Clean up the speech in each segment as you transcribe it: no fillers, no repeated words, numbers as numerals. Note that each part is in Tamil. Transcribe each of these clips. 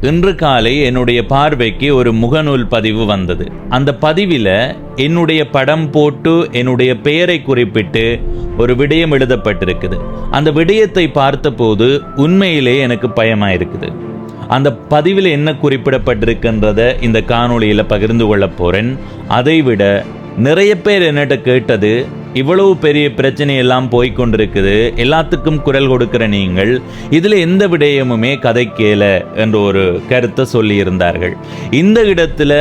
இன்று காலை என்னுடைய பார்வைக்கு ஒரு முகநூல் பதிவு வந்தது. அந்த பதிவில் என்னுடைய படம் போட்டு என்னுடைய பெயரை குறிப்பிட்டு ஒரு விடயம் எழுதப்பட்டிருக்குது. அந்த விடயத்தை பார்த்தபோது உண்மையிலே எனக்கு பயமாயிருக்குது. அந்த பதிவில் என்ன குறிப்பிடப்பட்டிருக்கின்றத இந்த காணொளியில் பகிர்ந்து கொள்ள போறேன். அதைவிட நிறைய பேர் என்னட்ட கேட்டது, இவ்வளவு பெரிய பிரச்சனை எல்லாம் போய்கொண்டிருக்குது, எல்லாத்துக்கும் குரல் கொடுக்கிற நீங்கள் இதில் எந்த விடயமுமே கதைக்கேல என்ற ஒரு கருத்தை சொல்லி இருந்தார்கள். இந்த இடத்துல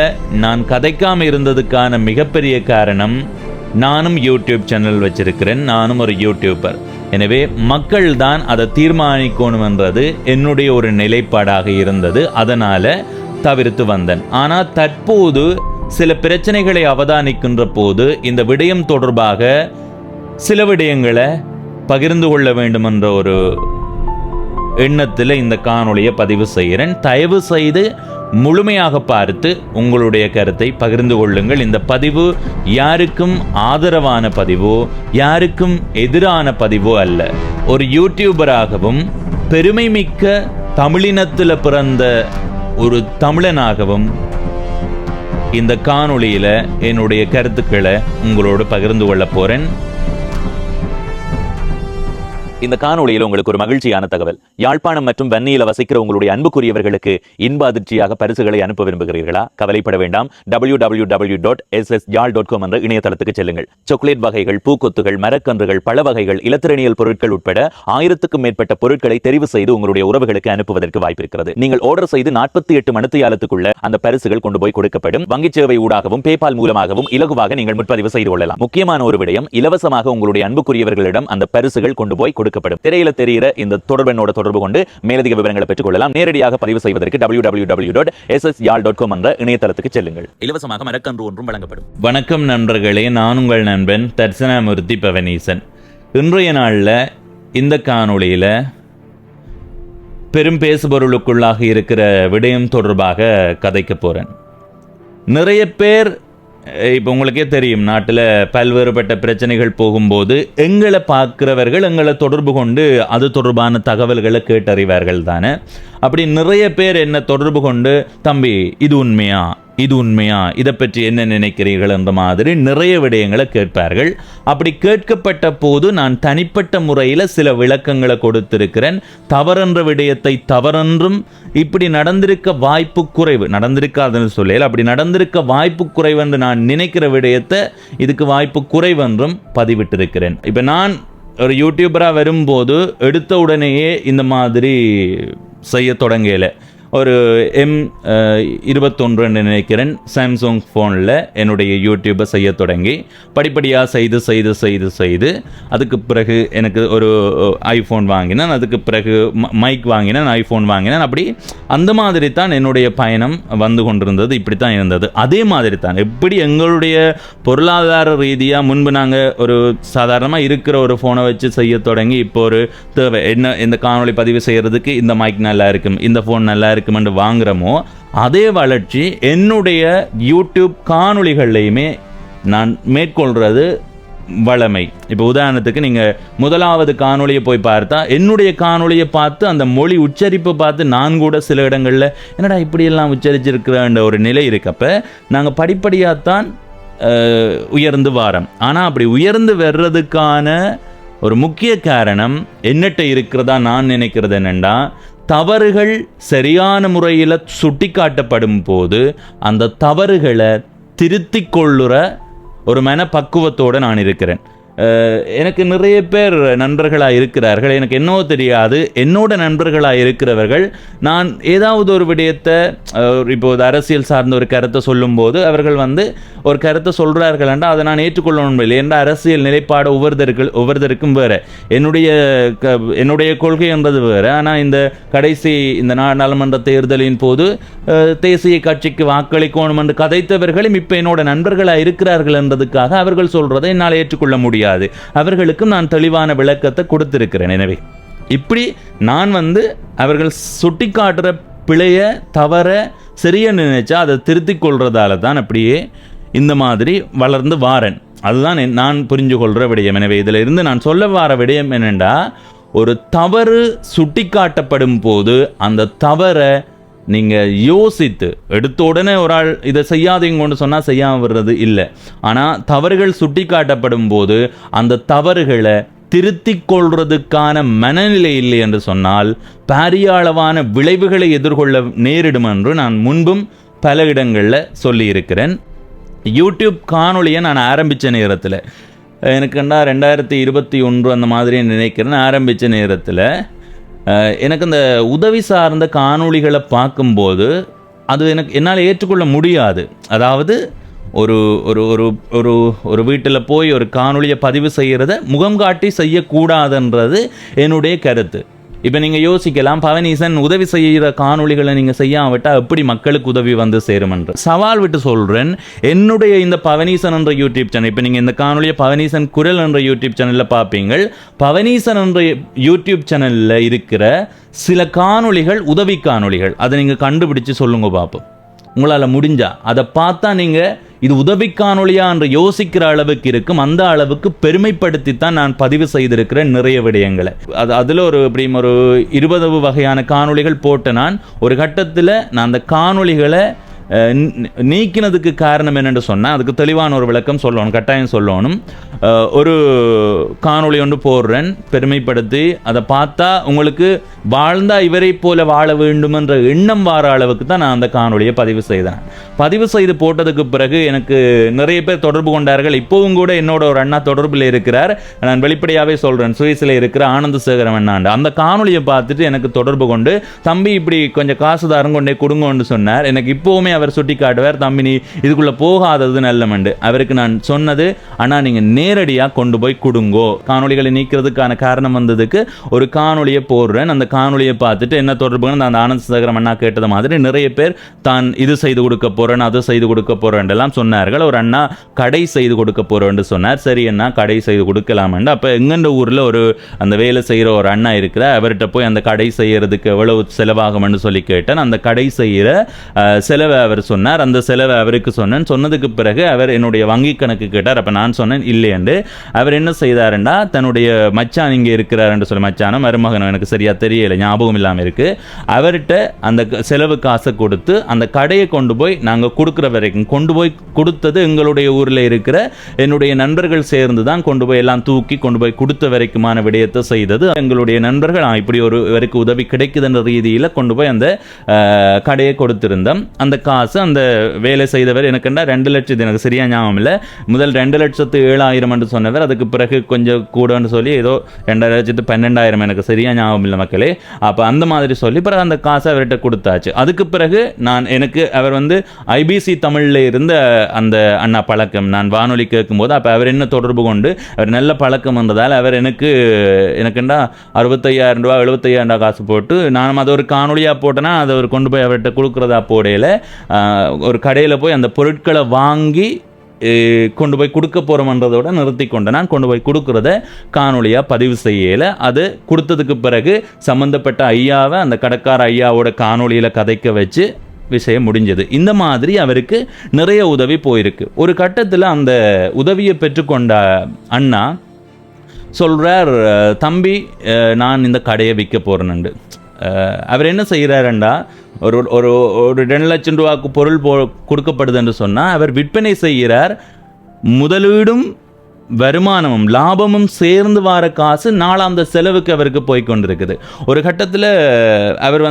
நான் கதைக்காம இருந்ததுக்கான மிகப்பெரிய காரணம், நானும் யூடியூப் சேனல் வச்சிருக்கிறேன், நானும் ஒரு யூடியூபர். எனவே மக்கள் தான் அதை தீர்மானிக்கணும் என்றது என்னுடைய ஒரு நிலைப்பாடாக இருந்தது. அதனால தவிர்த்து வந்தேன். ஆனால் தற்போது சில பிரச்சனைகளை அவதானிக்கின்ற போது இந்த விடயம் தொடர்பாக சில விடயங்களை பகிர்ந்து கொள்ள வேண்டும் என்ற ஒரு எண்ணத்தில் இந்த காணொளியை பதிவு செய்கிறேன். தயவு செய்து முழுமையாக பார்த்து உங்களுடைய கருத்தை பகிர்ந்து கொள்ளுங்கள். இந்த பதிவு யாருக்கும் ஆதரவான பதிவோ யாருக்கும் எதிரான பதிவோ அல்ல. ஒரு யூடியூபராகவும் பெருமை மிக்க தமிழினத்தில் பிறந்த ஒரு தமிழனாகவும் இந்த காணொளியில என்னுடைய கருத்துக்களை உங்களோடு பகிர்ந்து கொள்ள போறேன். இந்த காணொளியில் உங்களுக்கு ஒரு மகிழ்ச்சியான தகவல். யாழ்ப்பாணம் மற்றும் வன்னியில வசிக்கிற உங்களுடைய அன்புக்குரியவர்களுக்கு இன்ப அதிர்ச்சியாக பரிசுகளை அனுப்ப விரும்புகிறீர்களா? கவலைப்பட வேண்டாம். www.ssyaal.com என்ற இணையதளத்துக்கு செல்லுங்கள். சாக்லேட் வகைகள், பூக்கொத்துகள், மரக்கன்றுகள், பழ வகைகள், இலத்திரனியல் பொருட்கள் உட்பட 1000க்கும் மேற்பட்ட பொருட்களை தெரிவு செய்து உங்களுடைய உறவுகளுக்கு அனுப்புவதற்கு வாய்ப்பு இருக்கிறது. நீங்கள் ஆர்டர் செய்து 48 மணித்தியாலத்துக்குள்ள அந்த பரிசுகள் கொண்டு போய் கொடுக்கப்படும். வங்கி சேவை ஊடாகவும் பேபால் மூலமாகவும் இலகுவாக நீங்கள் முன்பதிவு செய்து கொள்ளலாம். முக்கியமான ஒரு விடயம், இலவசமாக உங்களுடைய அன்புக்குரியவர்களிடம் அந்த பரிசுகள் கொண்டு போய் கொடுக்கப்படும். திரையில தெரிகிற இந்த தொடர்பு கொண்டு மேலதிக விவரங்களை பெற்றுக் கொள்ளலாம். நேரடியாக பதிவு செய்வதற்கு www.ssyaal.com என்ற இணையதளத்துக்கு செல்லுங்கள். இலவசமாக மரக்கன்று ஒன்றும் வழங்கப்படும். வணக்கம் நண்பர்களே, நான் உங்கள் நண்பன் தர்சனாமூர்த்தி பவனீசன். இன்றைய நாளில் இந்த காணொளியில் பெரும் பேசுபொருளுக்குள்ளாக இருக்கிற விடயம் தொடர்பாக கதைக்க போறேன். நிறைய பேர் இப்போ உங்களுக்கே தெரியும், நாட்டில் பல்வேறுபட்ட பிரச்சனைகள் போகும்போது எங்களை பார்க்கிறவர்கள் எங்களை தொடர்பு கொண்டு அது தொடர்பான தகவல்களை கேட்டறிவார்கள் தானே. அப்படி நிறைய பேர் என்ன தொடர்பு கொண்டு, தம்பி இது உண்மையா, இது உண்மையா, இதை பற்றி என்ன நினைக்கிறீர்கள் என்ற மாதிரி நிறைய விடயங்களை கேட்பார்கள். அப்படி கேட்கப்பட்ட போது நான் தனிப்பட்ட முறையில் சில விளக்கங்களை கொடுத்திருக்கிறேன். தவறென்ற விடயத்தை தவறென்றும், இப்படி நடந்திருக்க வாய்ப்பு குறைவு, நடந்திருக்காதுன்னு சொல்லல, அப்படி நடந்திருக்க வாய்ப்பு குறைவு என்று நான் நினைக்கிற விடயத்தை இதுக்கு வாய்ப்பு குறைவென்றும் பதிவிட்டிருக்கிறேன். இப்போ நான் ஒரு யூடியூபராக வரும்போது எடுத்த உடனேயே இந்த மாதிரி செய்ய தொடங்கல. ஒரு M21 நினைக்கிறேன் சாம்சங் ஃபோனில் என்னுடைய யூடியூப்பை செய்ய தொடங்கி படிப்படியாக செய்து அதுக்கு பிறகு எனக்கு ஒரு ஐஃபோன் வாங்கினேன், அதுக்கு பிறகு மைக் வாங்கினேன், ஐஃபோன் வாங்கினேன். அப்படி அந்த மாதிரி தான் என்னுடைய பயணம் வந்து கொண்டிருந்தது. இப்படி தான் இருந்தது. அதே மாதிரி தான் எப்படி எங்களுடைய பொருளாதார ரீதியாக முன்பு நாங்கள் ஒரு சாதாரணமாக இருக்கிற ஒரு ஃபோனை வச்சு செய்ய தொடங்கி இப்போ ஒரு தேவை என்ன, இந்த காணொளி பதிவு செய்கிறதுக்கு இந்த மைக் நல்லா இருக்கும், இந்த ஃபோன் நல்லா இருக்கும் என்று வாங்குறோமோ, அதே வளர்ச்சி என்னுடைய யூடியூப் காணொளிகள்லையுமே நான் மேற்கொள்றது வளமை. இப்போ உதாரணத்துக்கு நீங்கள் முதலாவது காணொளியை போய் பார்த்தா என்னுடைய காணொளியை பார்த்து அந்த மொழி உச்சரிப்பை பார்த்து நான் கூட சில இடங்களில் என்னடா இப்படியெல்லாம் உச்சரிச்சிருக்கிற ஒரு நிலை இருக்கப்ப நாங்கள் படிப்படியாகத்தான் உயர்ந்து வாரோம். ஆனால் அப்படி உயர்ந்து வர்றதுக்கான ஒரு முக்கிய காரணம் என்னட்ட இருக்கிறதா நான் நினைக்கிறது என்னென்னா, தவறுகள் சரியான முறையில் சுட்டி காட்டப்படும் போது அந்த தவறுகளை திருத்திக் கொள்ளுற ஒரு மனப்பக்குவத்தோடு நான் இருக்கிறேன். எனக்கு நிறைய பேர் நண்பர்களாக இருக்கிறார்கள். எனக்கு என்னவோ தெரியாது, என்னோட நண்பர்களாக இருக்கிறவர்கள் நான் ஏதாவது ஒரு விடயத்தை இப்போது அரசியல் சார்ந்த ஒரு கருத்தை சொல்லும்போது அவர்கள் ஒரு கருத்தை சொல்கிறார்கள் என்றால் அதை நான் ஏற்றுக்கொள்ளணும் இல்லை. என்ற அரசியல் நிலைப்பாடு ஒவ்வொருத்தருக்கும் வேறு, என்னுடைய கொள்கை என்பது வேறு. ஆனால் இந்த கடைசி இந்த நாடாளுமன்ற தேர்தலின் போது தேசிய கட்சிக்கு வாக்களிக்கணும் என்று கதைத்தவர்களும் இப்போ என்னோட நண்பர்களாக இருக்கிறார்கள் என்றதுக்காக அவர்கள் சொல்கிறதை என்னால் ஏற்றுக்கொள்ள முடியாது. அவர்களுக்கும் நான் தெளிவான விளக்கத்தை கொடுத்திருக்கிறேன். எனவே இப்படி நான் அவர்கள் சுட்டி காட்டுற பிழைய தவற சரியா நினைச்சா அதை திருத்திக் கொள்றதால தான் அப்படியே இந்த மாதிரி வளர்ந்து வாரன். அதுதான் நான் புரிஞ்சு கொள்ற விடயம். எனவே இதில் இருந்து நான் சொல்ல வார விடயம் என்னென்றா, ஒரு தவறு சுட்டி காட்டப்படும் போது அந்த தவறை நீங்கள் யோசித்து எடுத்த உடனே ஒரு ஆள் இதை செய்யாதீங்கன்னு சொன்னால் செய்யாமல் வர்றது இல்லை. ஆனால் தவறுகள் சுட்டி காட்டப்படும் போது அந்த தவறுகளை திருத்திக் கொள்றதுக்கான மனநிலை இல்லை என்று சொன்னால் பாரிய அளவான விளைவுகளை எதிர்கொள்ள நேரிடும் என்று நான் முன்பும் பல இடங்களில் சொல்லியிருக்கிறேன். யூடியூப் காணொலியை நான் ஆரம்பித்த நேரத்தில் எனக்குண்டா 2021 அந்த மாதிரி நினைக்கிறேன். ஆரம்பித்த நேரத்தில் எனக்கு இந்த உதவி சார்ந்த காணொளிகளை பார்க்கும்போது அது என்னால் ஏற்றுக்கொள்ள முடியாது. அதாவது ஒரு ஒரு ஒரு ஒரு ஒரு வீட்டில் போய் ஒரு காணொளியை பதிவு செய்கிறத முகம் காட்டி செய்யக்கூடாதுன்றது என்னுடைய கருத்து. இப்போ நீங்கள் யோசிக்கலாம், பவனீசன் உதவி செய்கிற காணொளிகளை நீங்கள் செய்யாவிட்டால் எப்படி மக்களுக்கு உதவி வந்து சேரும் என்று சவால் விட்டு சொல்கிறேன். என்னுடைய இந்த பவனீசன் என்ற யூடியூப் சேனல், இப்போ நீங்கள் இந்த காணொலியை பவனீசன் குரல் என்ற யூடியூப் சேனலில் பார்ப்பீங்கள். பவனீசன் என்ற யூடியூப் சேனலில் இருக்கிற சில காணொளிகள் உதவி காணொளிகள், அதை நீங்கள் கண்டுபிடிச்சு சொல்லுங்க பார்ப்போம். உங்களால் முடிஞ்சா அதை பார்த்தா நீங்கள் இது உதவி காணொலியா என்று யோசிக்கிற அளவுக்கு இருக்கும். அந்த அளவுக்கு பெருமைப்படுத்தித்தான் நான் பதிவு செய்திருக்கிறேன் நிறைய விடயங்களை. அதில் ஒரு 20 வகையான காணொளிகள் போட்ட நான் ஒரு கட்டத்தில் நான் அந்த காணொளிகளை நீக்கினதுக்கு காரணம் என்னென்று சொன்னால் அதுக்கு தெளிவான ஒரு விளக்கம் சொல்லணும், கட்டாயம் சொல்லணும். ஒரு காணொளி ஒன்று போடுறேன் பெருமைப்படுத்தி, அதை பார்த்தா உங்களுக்கு வாழ்ந்தா இவரை போல வாழ வேண்டும் என்ற எண்ணம் வார அளவுக்கு தான் நான் அந்த காணொலியை பதிவு செய்தேன். பதிவு செய்து போட்டதுக்கு பிறகு எனக்கு நிறைய பேர் தொடர்பு கொண்டார்கள். இப்போவும் கூட என்னோட ஒரு அண்ணா தொடர்பில் இருக்கிறார். நான் வெளிப்படையாகவே சொல்கிறேன், சுவிஸில் இருக்கிற ஆனந்த சேகரம் அண்ணாண்டு அந்த காணொலியை பார்த்துட்டு எனக்கு தொடர்பு கொண்டு, தம்பி இப்படி கொஞ்சம் காசுதாரம் கொண்டே கொடுங்கன்னு சொன்னார். எனக்கு இப்போவுமே அவர் சுட்டி காட்டுவார், தம்பி நீ இதுக்குள்ளே போகாதது நல்லமண்டு. அவருக்கு நான் சொன்னது, ஆனால் நீங்கள் நேரடியாக கொண்டு போய் கொடுங்கோ. காணொலிகளை நீக்கிறதுக்கான காரணம் வந்ததுக்கு ஒரு காணொலியை போடுறேன். அந்த காணொலியை பார்த்துட்டு என்ன தொடர்புன்னு அந்த ஆனந்த சேகரம் அண்ணா கேட்டது மாதிரி நிறைய பேர் தான் இது செய்து கொடுக்க போகிறேன், அது செய்து கொடுக்க போகிறேன் எல்லாம் சொன்னார்கள். ஒரு அண்ணா கடை செய்து கொடுக்க போகிறேன்னு சொன்னார். சரி அண்ணா கடை செய்து கொடுக்கலாமண்டு. அப்போ எங்கெண்ட ஊரில் ஒரு அந்த வேலை செய்கிற ஒரு அண்ணா இருக்கிற, அவர்கிட்ட போய் அந்த கடை செய்யறதுக்கு எவ்வளவு செலவாகும்னு சொல்லி கேட்டேன். அந்த கடை செய்கிற செலவை அவர் சொன்னார். அந்த செலவை அவருக்கு சொன்னேன். சொன்னதுக்கு பிறகு அவர் என்னுடைய வங்கி கணக்கு கேட்டார். அப்போ நான் சொன்னேன் இல்லையண்டு. அவர் என்ன செய்தாருண்டா, தன்னுடைய மச்சான் இங்கே இருக்கிறார் என்று சொல்லி, மச்சான மருமகனும் எனக்கு சரியா தெரியலை, ஞாபகம் இல்லாமல் இருக்கு, அவர்கிட்ட அந்த செலவு காசை கொடுத்து அந்த கடையை கொண்டு போய் நாங்கள் கொடுக்குற வரைக்கும் கொண்டு போய் கொடுத்தது எங்களுடைய ஊரில் இருக்கிற என்னுடைய நண்பர்கள் சேர்ந்து தான் கொண்டு போய் எல்லாம் தூக்கி கொண்டு போய் கொடுத்த வரைக்குமான விடயத்தை செய்தது எங்களுடைய நண்பர்கள். இப்படி ஒரு இவருக்கு உதவி கிடைக்குதுன்ற ரீதியில் கொண்டு போய் அந்த கடையை கொடுத்திருந்தோம். அந்த காசு அந்த வேலை செய்தவர் எனக்குண்டா 2 லட்சம், எனக்கு சரியா ஞாபகம் இல்லை, முதல் 2,07,000 என்று சொன்னவர், அதுக்கு பிறகு கொஞ்சம் கூடன்னு சொல்லி ஏதோ 2,12,000 எனக்கு சரியா ஞாபகம் இல்லை மக்களே. அப்போ அந்த மாதிரி சொல்லி பிறகு அந்த காசை அவர்கிட்ட கொடுத்தாச்சு. அதுக்கு பிறகு எனக்கு அவர் ஐபிசி தமிழில் இருந்த அந்த அண்ணா பழக்கம், நான் வானொலி கேட்கும்போது அப்போ அவர் என்ன தொடர்பு கொண்டு அவர் நல்ல பழக்கம் வந்ததால் அவர் எனக்குண்டா 65,000 ரூபா 75,000 காசு போட்டு, நானும் அதை ஒரு காணொலியாக போட்டேன்னா அதை அவர் கொண்டு போய் அவர்கிட்ட கொடுக்குறதா போடையில் ஒரு கடையில் போய் அந்த பொருட்களை வாங்கி கொண்டு போய் கொடுக்க போகிறோம்ன்றதோட நிறுத்தி கொண்டு நான் கொண்டு போய் கொடுக்குறத காணொலியாக பதிவு செய்யலை. அது கொடுத்ததுக்கு பிறகு சம்மந்தப்பட்ட ஐயாவை அந்த கடைக்கார ஐயாவோட காணொலியில் கதைக்க வச்சு விஷயம் முடிஞ்சது. இந்த மாதிரி அவருக்கு நிறைய உதவி போயிருக்கு. ஒரு கட்டத்தில் அந்த உதவியை பெற்றுக்கொண்ட அண்ணா சொல்கிறார், தம்பி நான் இந்த கடையை விற்க போகிறேன்னு. அவர் என்ன செய்கிறாருண்டா, ஒரு ஒரு ஒரு 2 லட்சம் ரூபாய்க்கு பொருள் கொடுக்கப்படுது என்று சொன்னால் அவர் விற்பனை செய்கிறார். முதலீடும் வருமானமும் லாபமும் சேர்ந்து வர காசு நாளாந்த செலவுக்கு அவருக்கு போய்கொண்டிருக்குது. ஒரு கட்டத்தில் அவர்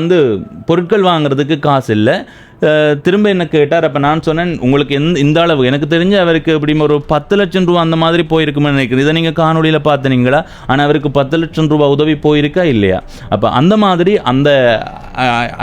பொருட்கள் வாங்குறதுக்கு காசு இல்லை. திரும்ப என்ன கேட்டார். அப்போ நான் சொன்னேன், உங்களுக்கு இந்த அளவு எனக்கு தெரிஞ்சு அவருக்கு எப்படி ஒரு 10 லட்சம் ரூபா அந்த மாதிரி போயிருக்குன்னு நினைக்கிறேன். இதை நீங்கள் காணொலியில் பார்த்துனீங்களா? ஆனால் அவருக்கு 10 லட்சம் ரூபா உதவி போயிருக்கா இல்லையா? அப்போ அந்த மாதிரி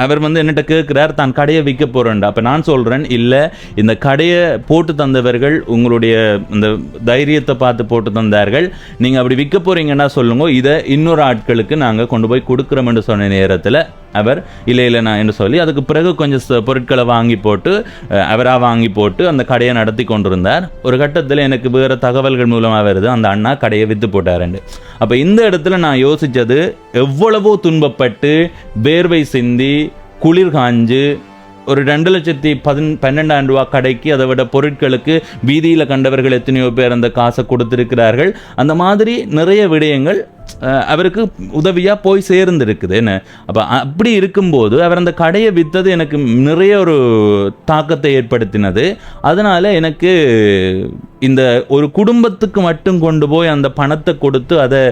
அவர் என்னட்ட கேட்குறார், தான் கடையை விற்க போகிறேன்டா. அப்போ நான் சொல்கிறேன், இல்லை, இந்த கடையை போட்டு தந்தவர்கள் உங்களுடைய இந்த தைரியத்தை பார்த்து போட்டு தந்தார்கள். நீங்கள் அப்படி விற்க போகிறீங்கன்னா சொல்லுங்க, இதை இன்னொரு ஆட்களுக்கு நாங்கள் கொண்டு போய் கொடுக்குறோம் என்று சொன்ன நேரத்தில் அவர் இல்லை நான் என்று சொல்லி அதுக்கு பிறகு கொஞ்சம் பொருட்களை வாங்கி போட்டு அவராக வாங்கி போட்டு அந்த கடையை நடத்தி கொண்டிருந்தார். ஒரு கட்டத்தில் எனக்கு வேறு தகவல்கள் மூலமாக வருது, அந்த அண்ணா கடையை விற்று போட்டாருண்டு. அப்போ இந்த இடத்துல நான் யோசித்தது, எவ்வளவோ துன்பப்பட்டு வேர்வை சிந்தி குளிர் காஞ்சு ஒரு 2,12,000 ரூபா கடைக்கு, அதை விட பொருட்களுக்கு வீதியில் கண்டவர்கள் எத்தனையோ பேர் அந்த காசை கொடுத்திருக்கிறார்கள். அந்த மாதிரி நிறைய விடயங்கள் அவருக்கு உதவியாக போய் சேர்ந்துருக்குது என்ன. அப்போ அப்படி இருக்கும்போது அவர் அந்த கடையை விற்றது எனக்கு நிறைய ஒரு தாக்கத்தை ஏற்படுத்தினது. அதனால் எனக்கு இந்த ஒரு குடும்பத்துக்கு மட்டும் கொண்டு போய் அந்த பணத்தை கொடுத்து அதை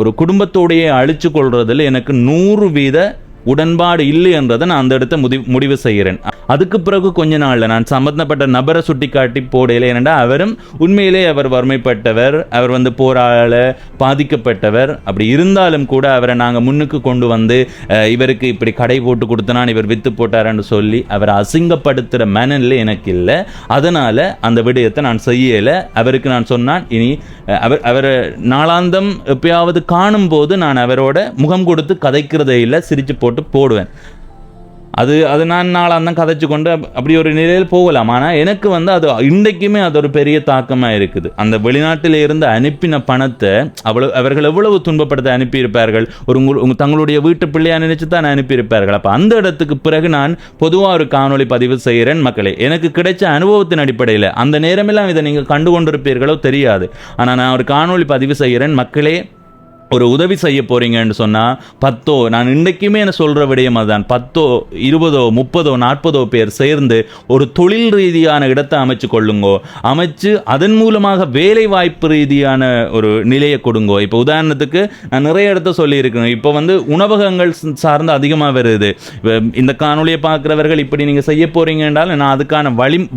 ஒரு குடும்பத்தோடையே அழிச்சு கொள்றதில் எனக்கு 100% உடன்பாடு இல்லை என்றதை நான் அந்த இடத்த முடிவு செய்கிறேன். அதுக்கு பிறகு கொஞ்ச நாளில் நான் சம்பந்தப்பட்ட நபரை சுட்டி காட்டி போடையில், ஏனென்றா அவரும் உண்மையிலே அவர் வறுமைப்பட்டவர், அவர் போரால பாதிக்கப்பட்டவர். அப்படி இருந்தாலும் கூட அவரை நாங்கள் முன்னுக்கு கொண்டு வந்து இவருக்கு இப்படி கடை போட்டு கொடுத்தனான், இவர் வித்து போட்டார்ன்னு சொல்லி அவரை அசிங்கப்படுத்துகிற மனநிலை எனக்கு இல்லை. அதனால் அந்த விடயத்தை நான் செய்யலை. அவருக்கு நான் சொன்னான், இனி அவரை நாளாந்தம் எப்பயாவது காணும்போது நான் அவரோட முகம் கொடுத்து கதைக்கிறதே இல்லை, சிரித்து போடுவேன். அது நான் நாளாந்தான் கதைச்சு கொண்டு அப்படி ஒரு நிலையில் போகலாம். ஆனால் எனக்கு அது இன்றைக்குமே அது ஒரு பெரிய தாக்கமாக இருக்குது. அந்த வெளிநாட்டில் இருந்து அனுப்பின பணத்தை அவர்கள் எவ்வளவு துன்பப்படுத்த அனுப்பியிருப்பார்கள், தங்களுடைய வீட்டு பிள்ளையா நினைச்சு தான் அனுப்பியிருப்பார்கள். அப்போ அந்த இடத்துக்கு பிறகு நான் பொதுவாக ஒரு காணொளி பதிவு செய்கிறேன். மக்களே, எனக்கு கிடைச்ச அனுபவத்தின் அடிப்படையில் அந்த நேரமெல்லாம் இதை நீங்கள் கண்டு கொண்டிருப்பீர்களோ தெரியாது. ஆனால் நான் ஒரு காணொளி பதிவு செய்கிறேன். மக்களே, ஒரு உதவி செய்ய போகிறீங்கன்னு சொன்னால் 10, நான் இன்றைக்குமே என்ன சொல்கிற விடயம் அதுதான், 10, 20, 30, 40 பேர் சேர்ந்து ஒரு தொழில் ரீதியான இடத்தை அமைச்சு கொள்ளுங்கோ. அமைச்சு அதன் மூலமாக வேலை வாய்ப்பு ரீதியான ஒரு நிலையை கொடுங்கோ. இப்போ உதாரணத்துக்கு நான் நிறைய இடத்த சொல்லியிருக்கேன். இப்போ உணவகங்கள் சார்ந்து அதிகமாக வருது. இந்த காணொலியை பார்க்குறவர்கள் இப்படி நீங்கள் செய்ய போகிறீங்க என்றால் நான் அதுக்கான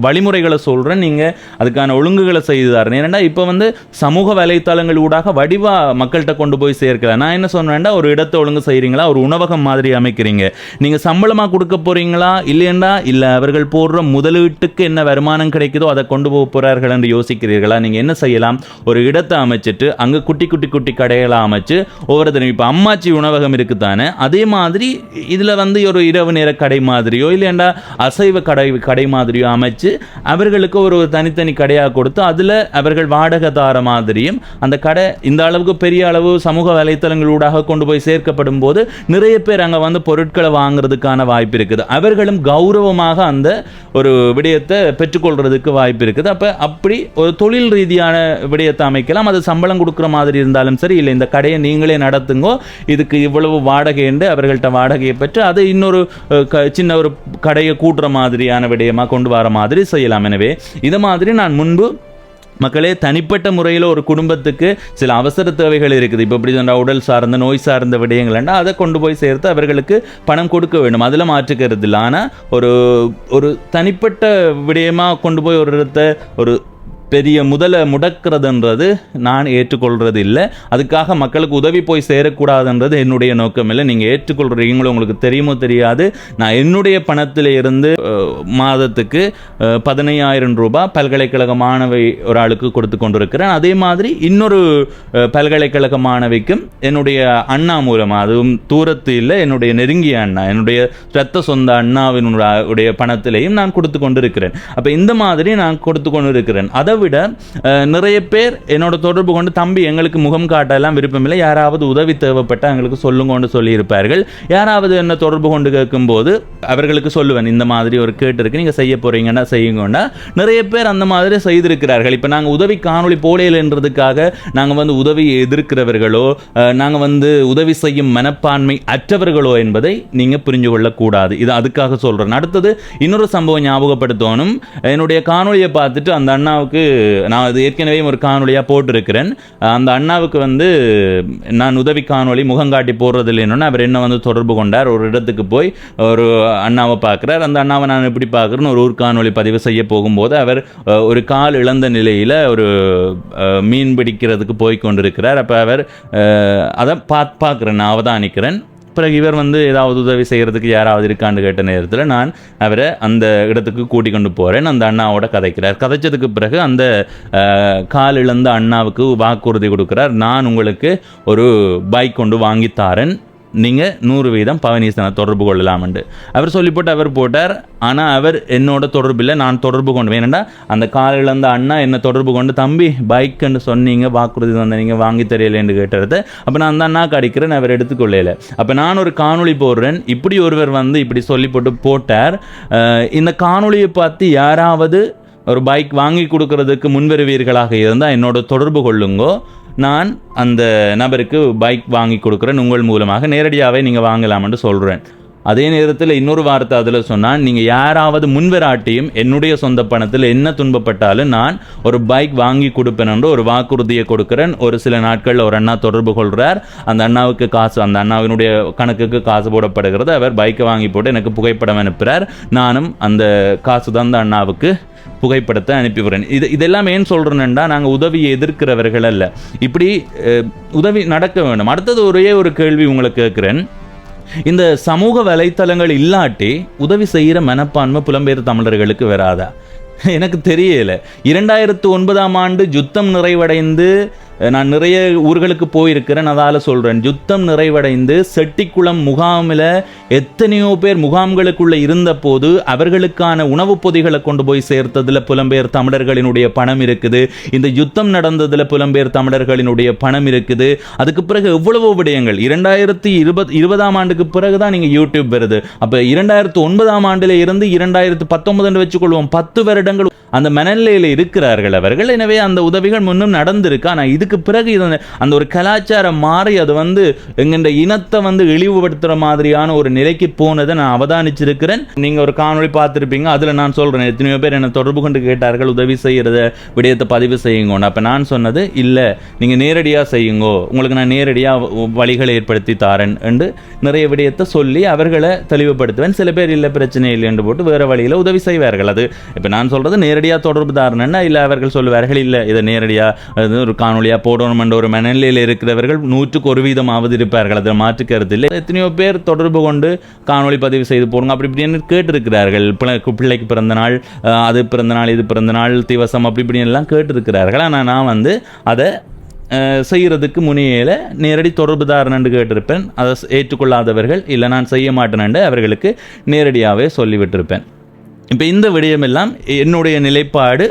வழிமுறைகளை சொல்கிறேன். நீங்கள் அதுக்கான ஒழுங்குகளை செய்து தரேன். ஏன்னா இப்போ சமூக வலைத்தளங்கள் ஊடாக வடிவாக மக்கள்கிட்ட கொண்டு போய் சேர்க்கலாம். நான் என்ன சொன்னேன்டா, ஒரு இடத்தை ஒழுங்கு செய்கிறீங்களா, ஒரு உணவகம் மாதிரி அமைக்கிறீங்க, நீங்கள் சம்பளமாக கொடுக்க போகிறீங்களா இல்லையண்டா, இல்லை அவர்கள் போடுற முதலீட்டுக்கு என்ன வருமானம் கிடைக்குதோ அதை கொண்டு போக போகிறார்கள் என்று யோசிக்கிறீர்களா? நீங்கள் என்ன செய்யலாம், ஒரு இடத்தை அமைச்சிட்டு அங்கே குட்டி குட்டி குட்டி கடைகளாக அமைச்சு ஒவ்வொருத்தரும், இப்போ அம்மாச்சி உணவகம் இருக்குதானே, அதே மாதிரி இதில் ஒரு இரவு நேர கடை மாதிரியோ இல்லையண்டா அசைவ கடை மாதிரியோ அமைச்சு அவர்களுக்கு ஒரு தனித்தனி கடையாக கொடுத்து அதில் அவர்கள் வாடகை தார மாதிரியும் அந்த கடை இந்த அளவுக்கு பெரிய அளவு சமூக வலைத்தளங்களூடாக கொண்டு போய் சேர்க்கப்படும் போது நிறைய பேர் அங்கே பொருட்களை வாங்குறதுக்கான வாய்ப்பு இருக்குது. அவர்களும் கௌரவமாக அந்த ஒரு விடயத்தை பெற்றுக்கொள்றதுக்கு வாய்ப்பு இருக்குது. அப்போ அப்படி ஒரு தொழில் ரீதியான விடயத்தை அமைக்கலாம். அது சம்பளம் கொடுக்குற மாதிரி இருந்தாலும் சரி, இல்லை இந்த கடையை நீங்களே நடத்துங்கோ, இதுக்கு இவ்வளவு வாடகை என்று அவர்கள்ட்ட வாடகையை பெற்று அதை இன்னொரு சின்ன ஒரு கடையை கூட்டுற மாதிரியான விடயமாக கொண்டு வர மாதிரி செய்யலாம். எனவே இது மாதிரி நான் முன்பு மக்களே தனிப்பட்ட முறையில் ஒரு குடும்பத்துக்கு சில அவசர தேவைகள் இருக்குது. இப்போ இப்படி சொன்னால் உடல் சார்ந்த நோய் சார்ந்த விடயங்கள்னா அதை கொண்டு போய் சேர்த்து அவர்களுக்கு பணம் கொடுக்க வேண்டும், அதில் மாற்றுக்கிறது இல்லை. ஆனால் ஒரு தனிப்பட்ட விடயமாக கொண்டு போய் ஒரு இடத்தை ஒரு பெரிய முதலை முடக்கிறதுன்றது நான் ஏற்றுக்கொள்கிறது இல்லை. அதுக்காக மக்களுக்கு உதவி போய் சேரக்கூடாதுன்றது என்னுடைய நோக்கம் இல்லை. நீங்கள் ஏற்றுக்கொள்கிறீங்களோ உங்களுக்கு தெரியுமோ தெரியாது, நான் என்னுடைய பணத்தில் இருந்து மாதத்துக்கு 15,000 ரூபாய் பல்கலைக்கழக மாணவி ஒரு ஆளுக்கு கொடுத்து கொண்டிருக்கிறேன். அதே மாதிரி இன்னொரு பல்கலைக்கழக மாணவிக்கும் என்னுடைய அண்ணா மூலமாக, அதுவும் தூரத்து இல்லை, என்னுடைய நெருங்கிய அண்ணா, என்னுடைய இரத்த சொந்த அண்ணாவினுடைய பணத்திலையும் நான் கொடுத்து கொண்டிருக்கிறேன். அப்போ இந்த மாதிரி நான் கொடுத்து கொண்டிருக்கிறேன். அதை விட நிறைய பேர் என்னோட தொடர்பு கொண்டு, தம்பி எங்களுக்கு முகம் காட்டெல்லாம் விருப்பமில்லை, யாராவது உதவி தேவைப்பட்ட எங்களுக்கு சொல்லுங்கன்னு சொல்லியிருப்பார்கள். யாராவது என்ன தொடர்பு கொண்டு கேட்கும்போது அவர்களுக்கு சொல்லுவேன், இந்த மாதிரி ஒரு கேட்டு இருக்கு, நீங்கள் செய்ய போறீங்கன்னா செய்யுங்கன்னா. நிறைய பேர் அந்த மாதிரி செய்திருக்கிறார்கள். இப்போ நாங்கள் உதவி காணொலி போலையில்ன்றதுக்காக நாங்கள் உதவியை எதிர்க்கிறவர்களோ நாங்கள் உதவி செய்யும் மனப்பான்மை அற்றவர்களோ என்பதை நீங்கள் புரிஞ்சு கொள்ளக்கூடாது. இது அதுக்காக சொல்கிறேன். அடுத்தது இன்னொரு சம்பவம் ஞாபகப்படுத்தணும். என்னுடைய காணொலியை பார்த்துட்டு அந்த அண்ணாவுக்கு, நான் அது ஏற்கனவே ஒரு காணொலியாக போட்டிருக்கிறேன், அந்த அண்ணாவுக்கு நான் உதவி காணொலி முகங்காட்டி போடுறது இல்லைன்னு அவர் என்ன தொடர்பு கொண்டார். ஒரு இடத்துக்கு போய் ஒரு அண்ணாவை பார்க்குறார். அந்த அண்ணாவை நான் எப்படி பார்க்குறேன்னு ஒரு ஊர் காணொலி பதிவு செய்ய போகும்போது அவர் ஒரு கால் இழந்த நிலையில் ஒரு மீன் பிடிக்கிறதுக்கு போய் கொண்டிருக்கிறார். அப்போ அவர் அதை பார்க்குறேன், நான் அவதானிக்கிறேன். பிறகு இவர் ஏதாவது உதவி செய்கிறதுக்கு யாராவது இருக்கான்னு கேட்ட நேரத்தில் நான் அவரை அந்த இடத்துக்கு கூட்டிக் கொண்டு போகிறேன். அந்த அண்ணாவோட கதைக்கிறார். கதைச்சதுக்கு பிறகு அந்த கால் இழந்த அண்ணாவுக்கு வாக்குறுதி கொடுக்குறார், நான் உங்களுக்கு ஒரு பைக் கொண்டு வாங்கித்தாரேன், நீங்கள் 100% பவனீசனை தொடர்பு கொள்ளலாம்ண்டு அவர் சொல்லி போட்டு அவர் போட்டார். ஆனால் அவர் என்னோட தொடர்பில் நான் தொடர்பு கொண்டு வேணுண்டா அந்த காலையில் இருந்த அண்ணா என்னை தொடர்பு கொண்டு தம்பி பைக்குன்னு சொன்னீங்க வாக்குறுதி வந்த நீங்கள் வாங்கி தெரியலேன்னு கேட்டது. அப்போ நான் அந்த அண்ணாக்கு அடிக்கிறேன், அவர் எடுத்துக்கொள்ளல. அப்போ நான் ஒரு காணொளி போடுறேன், இப்படி ஒருவர் வந்து இப்படி சொல்லி போட்டு போட்டார். இந்த காணொளியை பார்த்து யாராவது ஒரு பைக் வாங்கி கொடுக்கறதுக்கு முன்வருவீர்களாக இருந்தால் என்னோட தொடர்பு கொள்ளுங்கோ, நான் அந்த நபருக்கு பைக் வாங்கி கொடுக்குறேன், உங்கள் மூலமாக நேரடியாகவே நீங்கள் வாங்கலாம்னு சொல்கிறேன். அதே நேரத்தில் இன்னொரு வார்த்தை அதில் சொன்னால், நீங்கள் யாராவது முன்வராட்டியும் என்னுடைய சொந்த பணத்தில் என்ன துன்பப்பட்டாலும் நான் ஒரு பைக் வாங்கி கொடுப்பேன் என்று ஒரு வாக்குறுதியை கொடுக்குறேன். ஒரு சில நாட்களில் ஒரு அண்ணா தொடர்பு கொள்கிறார், அந்த அண்ணாவுக்கு காசு, அந்த அண்ணாவினுடைய கணக்குக்கு காசு போடப்படுகிறது. அவர் பைக்கை வாங்கி போட்டு எனக்கு புகைப்படம் அனுப்புகிறார், நானும் அந்த காசு தான் அந்த அண்ணாவுக்கு புகைப்படத்தை அனுப்பிவிடுறேன். இதெல்லாம் ஏன் சொல்கிறேன்னா, நாங்கள் உதவியை எதிர்க்கிறவர்கள் அல்ல, இப்படி உதவி நடக்க வேண்டும். அடுத்தது ஒரே ஒரு கேள்வி உங்களுக்கு கேட்குறேன். இந்த சமூக வலைத்தளங்கள் இல்லாட்டி உதவி செய்கிற மனப்பான்மை புலம்பெயர் தமிழர்களுக்கு வராதா? எனக்கு தெரியல. 2009ஆம் ஆண்டு யுத்தம் நிறைவடைந்து நான் நிறைய ஊர்களுக்கு போயிருக்கிறேன், அதால் சொல்கிறேன். யுத்தம் நிறைவடைந்து செட்டிக்குளம் முகாமில் எத்தனையோ பேர் முகாம்களுக்குள்ளே இருந்த போது அவர்களுக்கான உணவுப் பொதிகளை கொண்டு போய் சேர்த்ததில் புலம்பெயர் தமிழர்களினுடைய பணம் இருக்குது. இந்த யுத்தம் நடந்ததில் புலம்பெயர் தமிழர்களினுடைய பணம் இருக்குது. அதுக்கு பிறகு எவ்வளவோ விடயங்கள். 2020ஆம் ஆண்டுக்கு பிறகு தான் நீங்கள் யூடியூப் வருது. அப்போ 2009ஆம் ஆண்டில் இருந்து 2019 வச்சுக்கொள்வோம், 10 வருடங்கள் அந்த மனநிலையில் இருக்கிறார்கள் அவர்கள். எனவே அந்த உதவிகள் முன்னும் நடந்திருக்கு. ஆனால் இதுக்கு பிறகு அந்த ஒரு கலாச்சாரம் மாறி அது வந்து எங்கெண்ட இனத்தை வந்து இழிவுபடுத்துகிற மாதிரியான ஒரு நிலைக்கு போனதை நான் அவதானிச்சிருக்கிறேன். நீங்கள் ஒரு காணொளி பார்த்துருப்பீங்க, அதில் நான் சொல்கிறேன், எத்தனையோ பேர் என்னை தொடர்பு கொண்டு கேட்டார்கள் உதவி செய்கிறத விடயத்தை பதிவு செய்யுங்கன்னு. அப்போ நான் சொன்னது, இல்லை நீங்கள் நேரடியாக செய்யுங்கோ, உங்களுக்கு நான் நேரடியாக வழிகளை ஏற்படுத்தி தாரேன் என்று நிறைய விடயத்தை சொல்லி அவர்களை தெளிவுபடுத்துவேன். சில பேர் இல்லை பிரச்சனை இல்லை என்று போட்டு வேறு வழியில் உதவி செய்வார்கள். அது இப்போ நான் சொல்கிறது நேரடியாக தொடர்பு தாரணுன்னா, இல்லை அவர்கள் சொல்லுவார்கள் இல்லை இதை நேரடியாக ஒரு காணொலியாக போடணும் என்ற ஒரு மனநிலையில் இருக்கிறவர்கள் 100% இருப்பார்கள், அதில் மாற்று கருத்து இல்லை. எத்தனையோ பேர் தொடர்பு கொண்டு காணொலி பதிவு செய்து போடுங்க அப்படி இப்படின்னு கேட்டிருக்கிறார்கள். பிள்ளைக்கு பிறந்த நாள், அது பிறந்த நாள், இது பிறந்த நாள், திவசம் அப்படி இப்படின்னு எல்லாம் கேட்டிருக்கிறார்கள். ஆனால் நான் வந்து அதை செய்கிறதுக்கு முனையில் நேரடி தொடர்புதாரன் கேட்டிருப்பேன். அதை ஏற்றுக்கொள்ளாதவர்கள் இல்லை நான் செய்ய மாட்டேன் அவர்களுக்கு நேரடியாகவே சொல்லிவிட்டிருப்பேன். இப்போ இந்த விடயமெல்லாம் என்னுடைய நிலைப்பாடு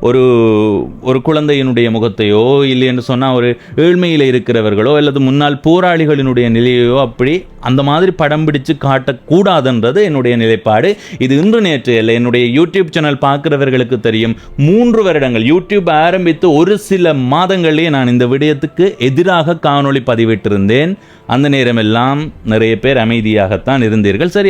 ஒரு குழந்தையினுடைய முகத்தையோ இல்லை என்று சொன்னால் ஒரு ஏழ்மையில் இருக்கிறவர்களோ அல்லது முன்னாள் போராளிகளினுடைய நிலையோ அப்படி அந்த மாதிரி படம் பிடிச்சு காட்டக்கூடாதுன்றது என்னுடைய நிலைப்பாடு. இது இன்று நேற்று இல்லை, என்னுடைய யூடியூப் சேனல் பார்க்குறவர்களுக்கு தெரியும். 3 வருடங்கள் யூடியூப் ஆரம்பித்து ஒரு சில மாதங்களே நான் இந்த விடயத்துக்கு எதிராக காணொளி பதிவிட்டிருந்தேன். அந்த நேரமெல்லாம் நிறைய பேர் அமைதியாகத்தான் இருந்தீர்கள். சரி,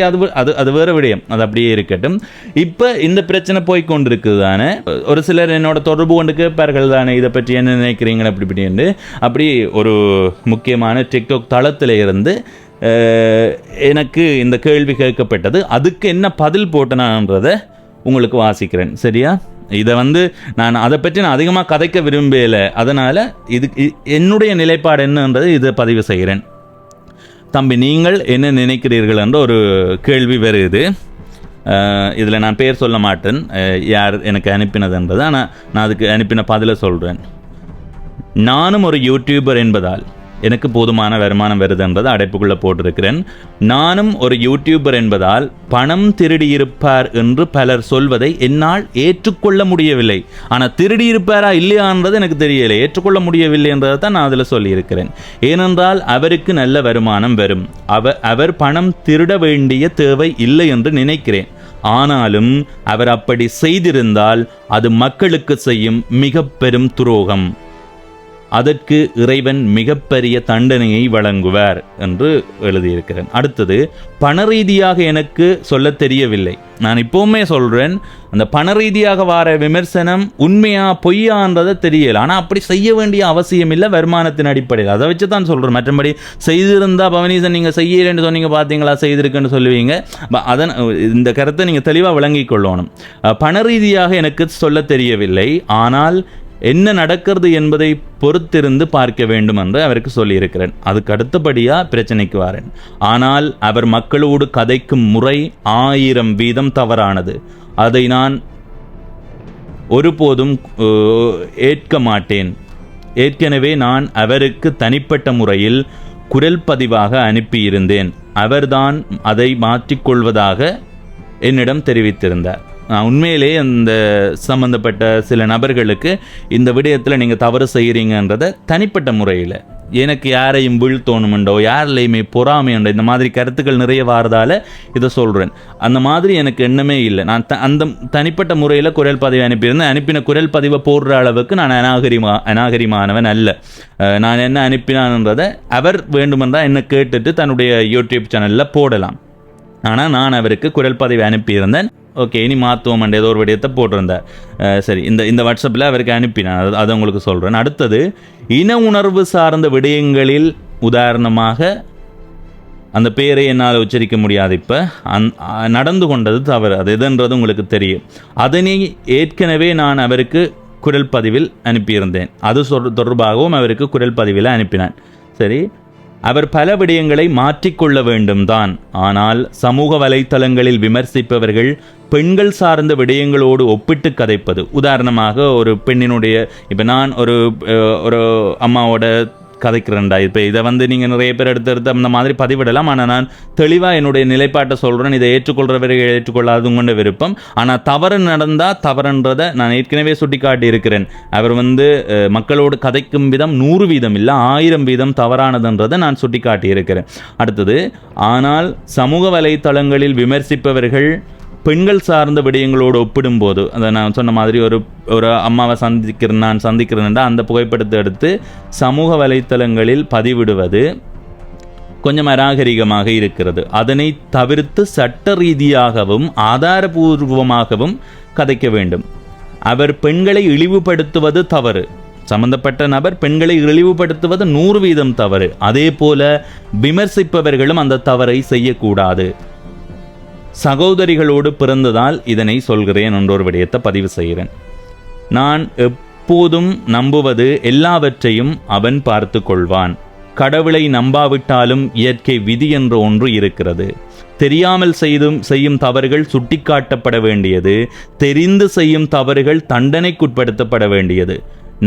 அது வேறு விடயம், அது அப்படியே இருக்கட்டும். இப்போ இந்த பிரச்சனை போய்கொண்டிருக்குது தானே. ஒரு சிலர் என்னோட தொடர்பு கொண்டு கேட்பார்கள் தானே, இதை பற்றி என்ன நினைக்கிறீங்க அப்படி இப்படின்னு. அப்படி ஒரு முக்கியமான டிக்டாக் தளத்தில் இருந்து எனக்கு இந்த கேள்வி கேட்கப்பட்டது. அதுக்கு என்ன பதில் போட்டனான்றதை உங்களுக்கு வாசிக்கிறேன், சரியா? இதை வந்து நான் அதை பற்றி நான் அதிகமாக கதைக்க விரும்பலை, அதனால் என்னுடைய நிலைப்பாடு என்னன்றது இதை பதிவு செய்கிறேன். தம்பி, நீங்கள் என்ன நினைக்கிறீர்கள் என்ற ஒரு கேள்வி வருது. இதில் நான் பேர் சொல்ல மாட்டேன் யார் எனக்கு அனுப்பினதுன்றது, ஆனால் நான் அதுக்கு அனுப்பின பதிலை சொல்கிறேன். நானும் ஒரு யூடியூபர் என்பதால் எனக்கு போதுமான வருமானம் வருது என்பதை அடைப்புக்குள்ளே போட்டிருக்கிறேன். நானும் ஒரு யூடியூபர் என்பதால் பணம் திருடியிருப்பார் என்று பலர் சொல்வதை என்னால் ஏற்றுக்கொள்ள முடியவில்லை. ஆனால் திருடியிருப்பாரா இல்லையான்றது எனக்கு தெரியலை, ஏற்றுக்கொள்ள முடியவில்லை என்றதை தான் நான் அதில் சொல்லியிருக்கிறேன். ஏனென்றால் அவருக்கு நல்ல வருமானம் வரும், அவர் பணம் திருட வேண்டிய தேவை இல்லை என்று நினைக்கிறேன். ஆனாலும் அவர் அப்படி செய்திருந்தால் அது மக்களுக்கு செய்யும் மிக பெரும் துரோகம். அதற்கு இறைவன் மிகப்பெரிய தண்டனையை வழங்குவார் என்று எழுதியிருக்கிறேன். அடுத்தது, பண ரீதியாக எனக்கு சொல்ல தெரியவில்லை. நான் இப்போவுமே சொல்கிறேன், அந்த பண ரீதியாக வர விமர்சனம் உண்மையா பொய்யான்றதை தெரியல. ஆனால் அப்படி செய்ய வேண்டிய அவசியம் இல்லை வருமானத்தின் அடிப்படையில். அதை வச்சு தான் சொல்கிறேன். மற்றபடி செய்திருந்தால் பவனீசன் நீங்கள் செய்யலைன்னு சொன்னீங்க, பார்த்தீங்களா செய்திருக்குன்னு சொல்லுவீங்க. அதன் இந்த கருத்தை நீங்கள் தெளிவாக விளங்கிக் கொள்ளணும். பண ரீதியாக எனக்கு சொல்ல தெரியவில்லை, ஆனால் என்ன நடக்கிறது என்பதை பொறுத்திருந்து பார்க்க வேண்டும் என்று அவருக்கு சொல்லியிருக்கிறேன். அதுக்கு அடுத்தபடியாக பிரச்சனைக்கு வரேன். ஆனால் அவர் மக்களோடு கதைக்கும் முறை 1000% தவறானது. அதை நான் ஒருபோதும் ஏற்க மாட்டேன். ஏற்கனவே நான் அவருக்கு தனிப்பட்ட முறையில் குரல் பதிவாக அனுப்பியிருந்தேன். அவர்தான் அதை மாற்றிக்கொள்வதாக என்னிடம் தெரிவித்திருந்தார். நான் உண்மையிலே அந்த சம்பந்தப்பட்ட சில நபர்களுக்கு இந்த விடயத்தில் நீங்கள் தவறு செய்கிறீங்கன்றதை தனிப்பட்ட முறையில் எனக்கு யாரையும் வீழ்த்தோணுமெண்டோ யாரிலையுமே பொறாமையுண்டோ இந்த மாதிரி கருத்துக்கள் நிறைய வாரதால் இதை சொல்கிறேன். அந்த மாதிரி எனக்கு எண்ணமே இல்லை. நான் அந்த தனிப்பட்ட முறையில் குரல் பதிவை அனுப்பியிருந்தேன். அனுப்பின குரல் பதிவை போடுற அளவுக்கு நான் அநாகரிமானவன் அல்ல. நான் என்ன அனுப்பினான்றதை அவர் வேண்டுமென்றால் என்ன கேட்டுட்டு தன்னுடைய யூடியூப் சேனலில் போடலாம். ஆனால் நான் அவருக்கு குரல் பதிவை அனுப்பியிருந்தேன். ஓகே, இனி மாற்றுவோம் ஏதோ ஒரு விடயத்தை போட்டிருந்தார். சரி, இந்த வாட்ஸ்அப்பில் அவருக்கு அனுப்பினேன். அதை உங்களுக்கு சொல்கிறேன். அடுத்தது, இன உணர்வு சார்ந்த விடயங்களில் உதாரணமாக அந்த பேரை என்னால் உச்சரிக்க முடியாது. இப்போ நடந்து கொண்டது தவறு, அது எதுன்றது உங்களுக்கு தெரியும். அதனை ஏற்கனவே நான் அவருக்கு குரல் பதிவில் அனுப்பியிருந்தேன். அது தொடர்பாகவும் அவருக்கு குரல் பதிவில் அனுப்பினேன். சரி, அவர் பல விடயங்களை மாற்றிக்கொள்ள வேண்டும் தான். ஆனால் சமூக வலைத்தளங்களில் விமர்சிப்பவர்கள் பெண்கள் சார்ந்த விடயங்களோடு ஒப்பிட்டு கதைப்பது. உதாரணமாக ஒரு பெண்ணினுடைய, இப்போ நான் ஒரு அம்மாவோட கதைக்கிறேன்டா, இப்போ இதை நீங்கள் நிறைய பேர் எடுத்து அந்த மாதிரி பதிவிடலாம். ஆனால் நான் தெளிவாக என்னுடைய நிலைப்பாட்டை சொல்கிறேன். இதை ஏற்றுக்கொள்கிறவர்கள் ஏற்றுக்கொள்ளாது உங்களோட விருப்பம். ஆனால் தவறு நடந்தால் தவறுன்றதை நான் ஏற்கனவே சுட்டி காட்டி இருக்கிறேன். அவர் மக்களோடு கதைக்கும் விதம் 100 வீதம் இல்லை 1000 வீதம் தவறானதுன்றதை நான் சுட்டி காட்டி இருக்கிறேன். அடுத்தது, ஆனால் சமூக வலைத்தளங்களில் விமர்சிப்பவர்கள் பெண்கள் சார்ந்த விடயங்களோடு ஒப்பிடும்போது, அதை நான் சொன்ன மாதிரி ஒரு அம்மாவை நான் சந்திக்கிறேன்டா அந்த புகைப்படத்தை எடுத்து சமூக வலைத்தளங்களில் பதிவிடுவது கொஞ்சம் அநாகரிகமாக இருக்கிறது. அதனை தவிர்த்து சட்ட ரீதியாகவும் ஆதாரபூர்வமாகவும் கதைக்க வேண்டும். அவர் பெண்களை இழிவுபடுத்துவது தவறு. சம்பந்தப்பட்ட நபர் பெண்களை இழிவுபடுத்துவது 100 வீதம் தவறு. அதே போல விமர்சிப்பவர்களும் அந்த தவறை செய்யக்கூடாது. சகோதரிகளோடு பிறந்ததால் இதனை சொல்கிறேன் என்ற ஒரு விடயத்தை பதிவு செய்கிறேன். நான் எப்போதும் நம்புவது எல்லாவற்றையும் அவன் பார்த்து கொள்வான். கடவுளை நம்பாவிட்டாலும் இயற்கை விதி என்ற ஒன்று இருக்கிறது. தெரியாமல் செய்யும் தவறுகள் சுட்டிக்காட்டப்பட வேண்டியது, தெரிந்து செய்யும் தவறுகள் தண்டனைக்குட்படுத்தப்பட வேண்டியது.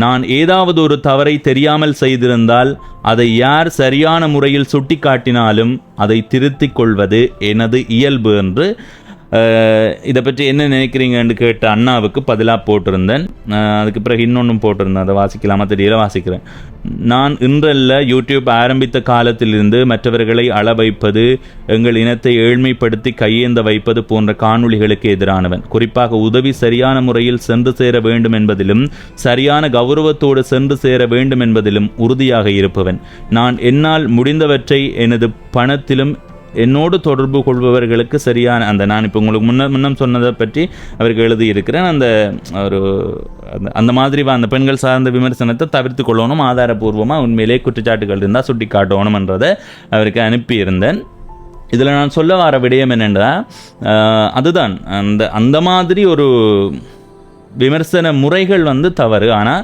நான் ஏதாவது ஒரு தவறை தெரியாமல் செய்திருந்தால் அதை யார் சரியான முறையில் சுட்டி காட்டினாலும் அதை திருத்திக் கொள்வது எனது இயல்பு என்று இதை பற்றி என்ன நினைக்கிறீங்கன்னு கேட்ட அண்ணாவுக்கு பதிலாக போட்டிருந்தேன். அதுக்கு பிறகு இன்னொன்றும் போட்டிருந்தேன், அதை வாசிக்கலாமா தெரியல, வாசிக்கிறேன். நான் இன்றல்ல, யூடியூப் ஆரம்பித்த காலத்திலிருந்து மற்றவர்களை அள வைப்பது, எங்கள் இனத்தை ஏழ்மைப்படுத்தி கையேந்த வைப்பது போன்ற காணொளிகளுக்கு எதிரானவன். குறிப்பாக உதவி சரியான முறையில் சென்று சேர வேண்டும் என்பதிலும் சரியான கௌரவத்தோடு சென்று சேர வேண்டும் என்பதிலும் உறுதியாக இருப்பவன். நான் என்னால் முடிந்தவற்றை எனது பணத்திலும் என்னோடு தொடர்பு கொள்பவர்களுக்கு சரியான நான் இப்போ உங்களுக்கு முன்னம் சொன்னதை பற்றி அவருக்கு எழுதியிருக்கிறேன். அந்த மாதிரி அந்த பெண்கள் சார்ந்த விமர்சனத்தை தவிர்த்து கொள்ளணும். ஆதாரபூர்வமாக உண்மையிலே குற்றச்சாட்டுகள் இருந்தால் சுட்டி காட்டணும்ன்றதை அவருக்கு அனுப்பியிருந்தேன். இதில் நான் சொல்ல வர விடயம் என்னென்னா, அதுதான் அந்த மாதிரி ஒரு விமர்சன முறைகள் தவறு. ஆனால்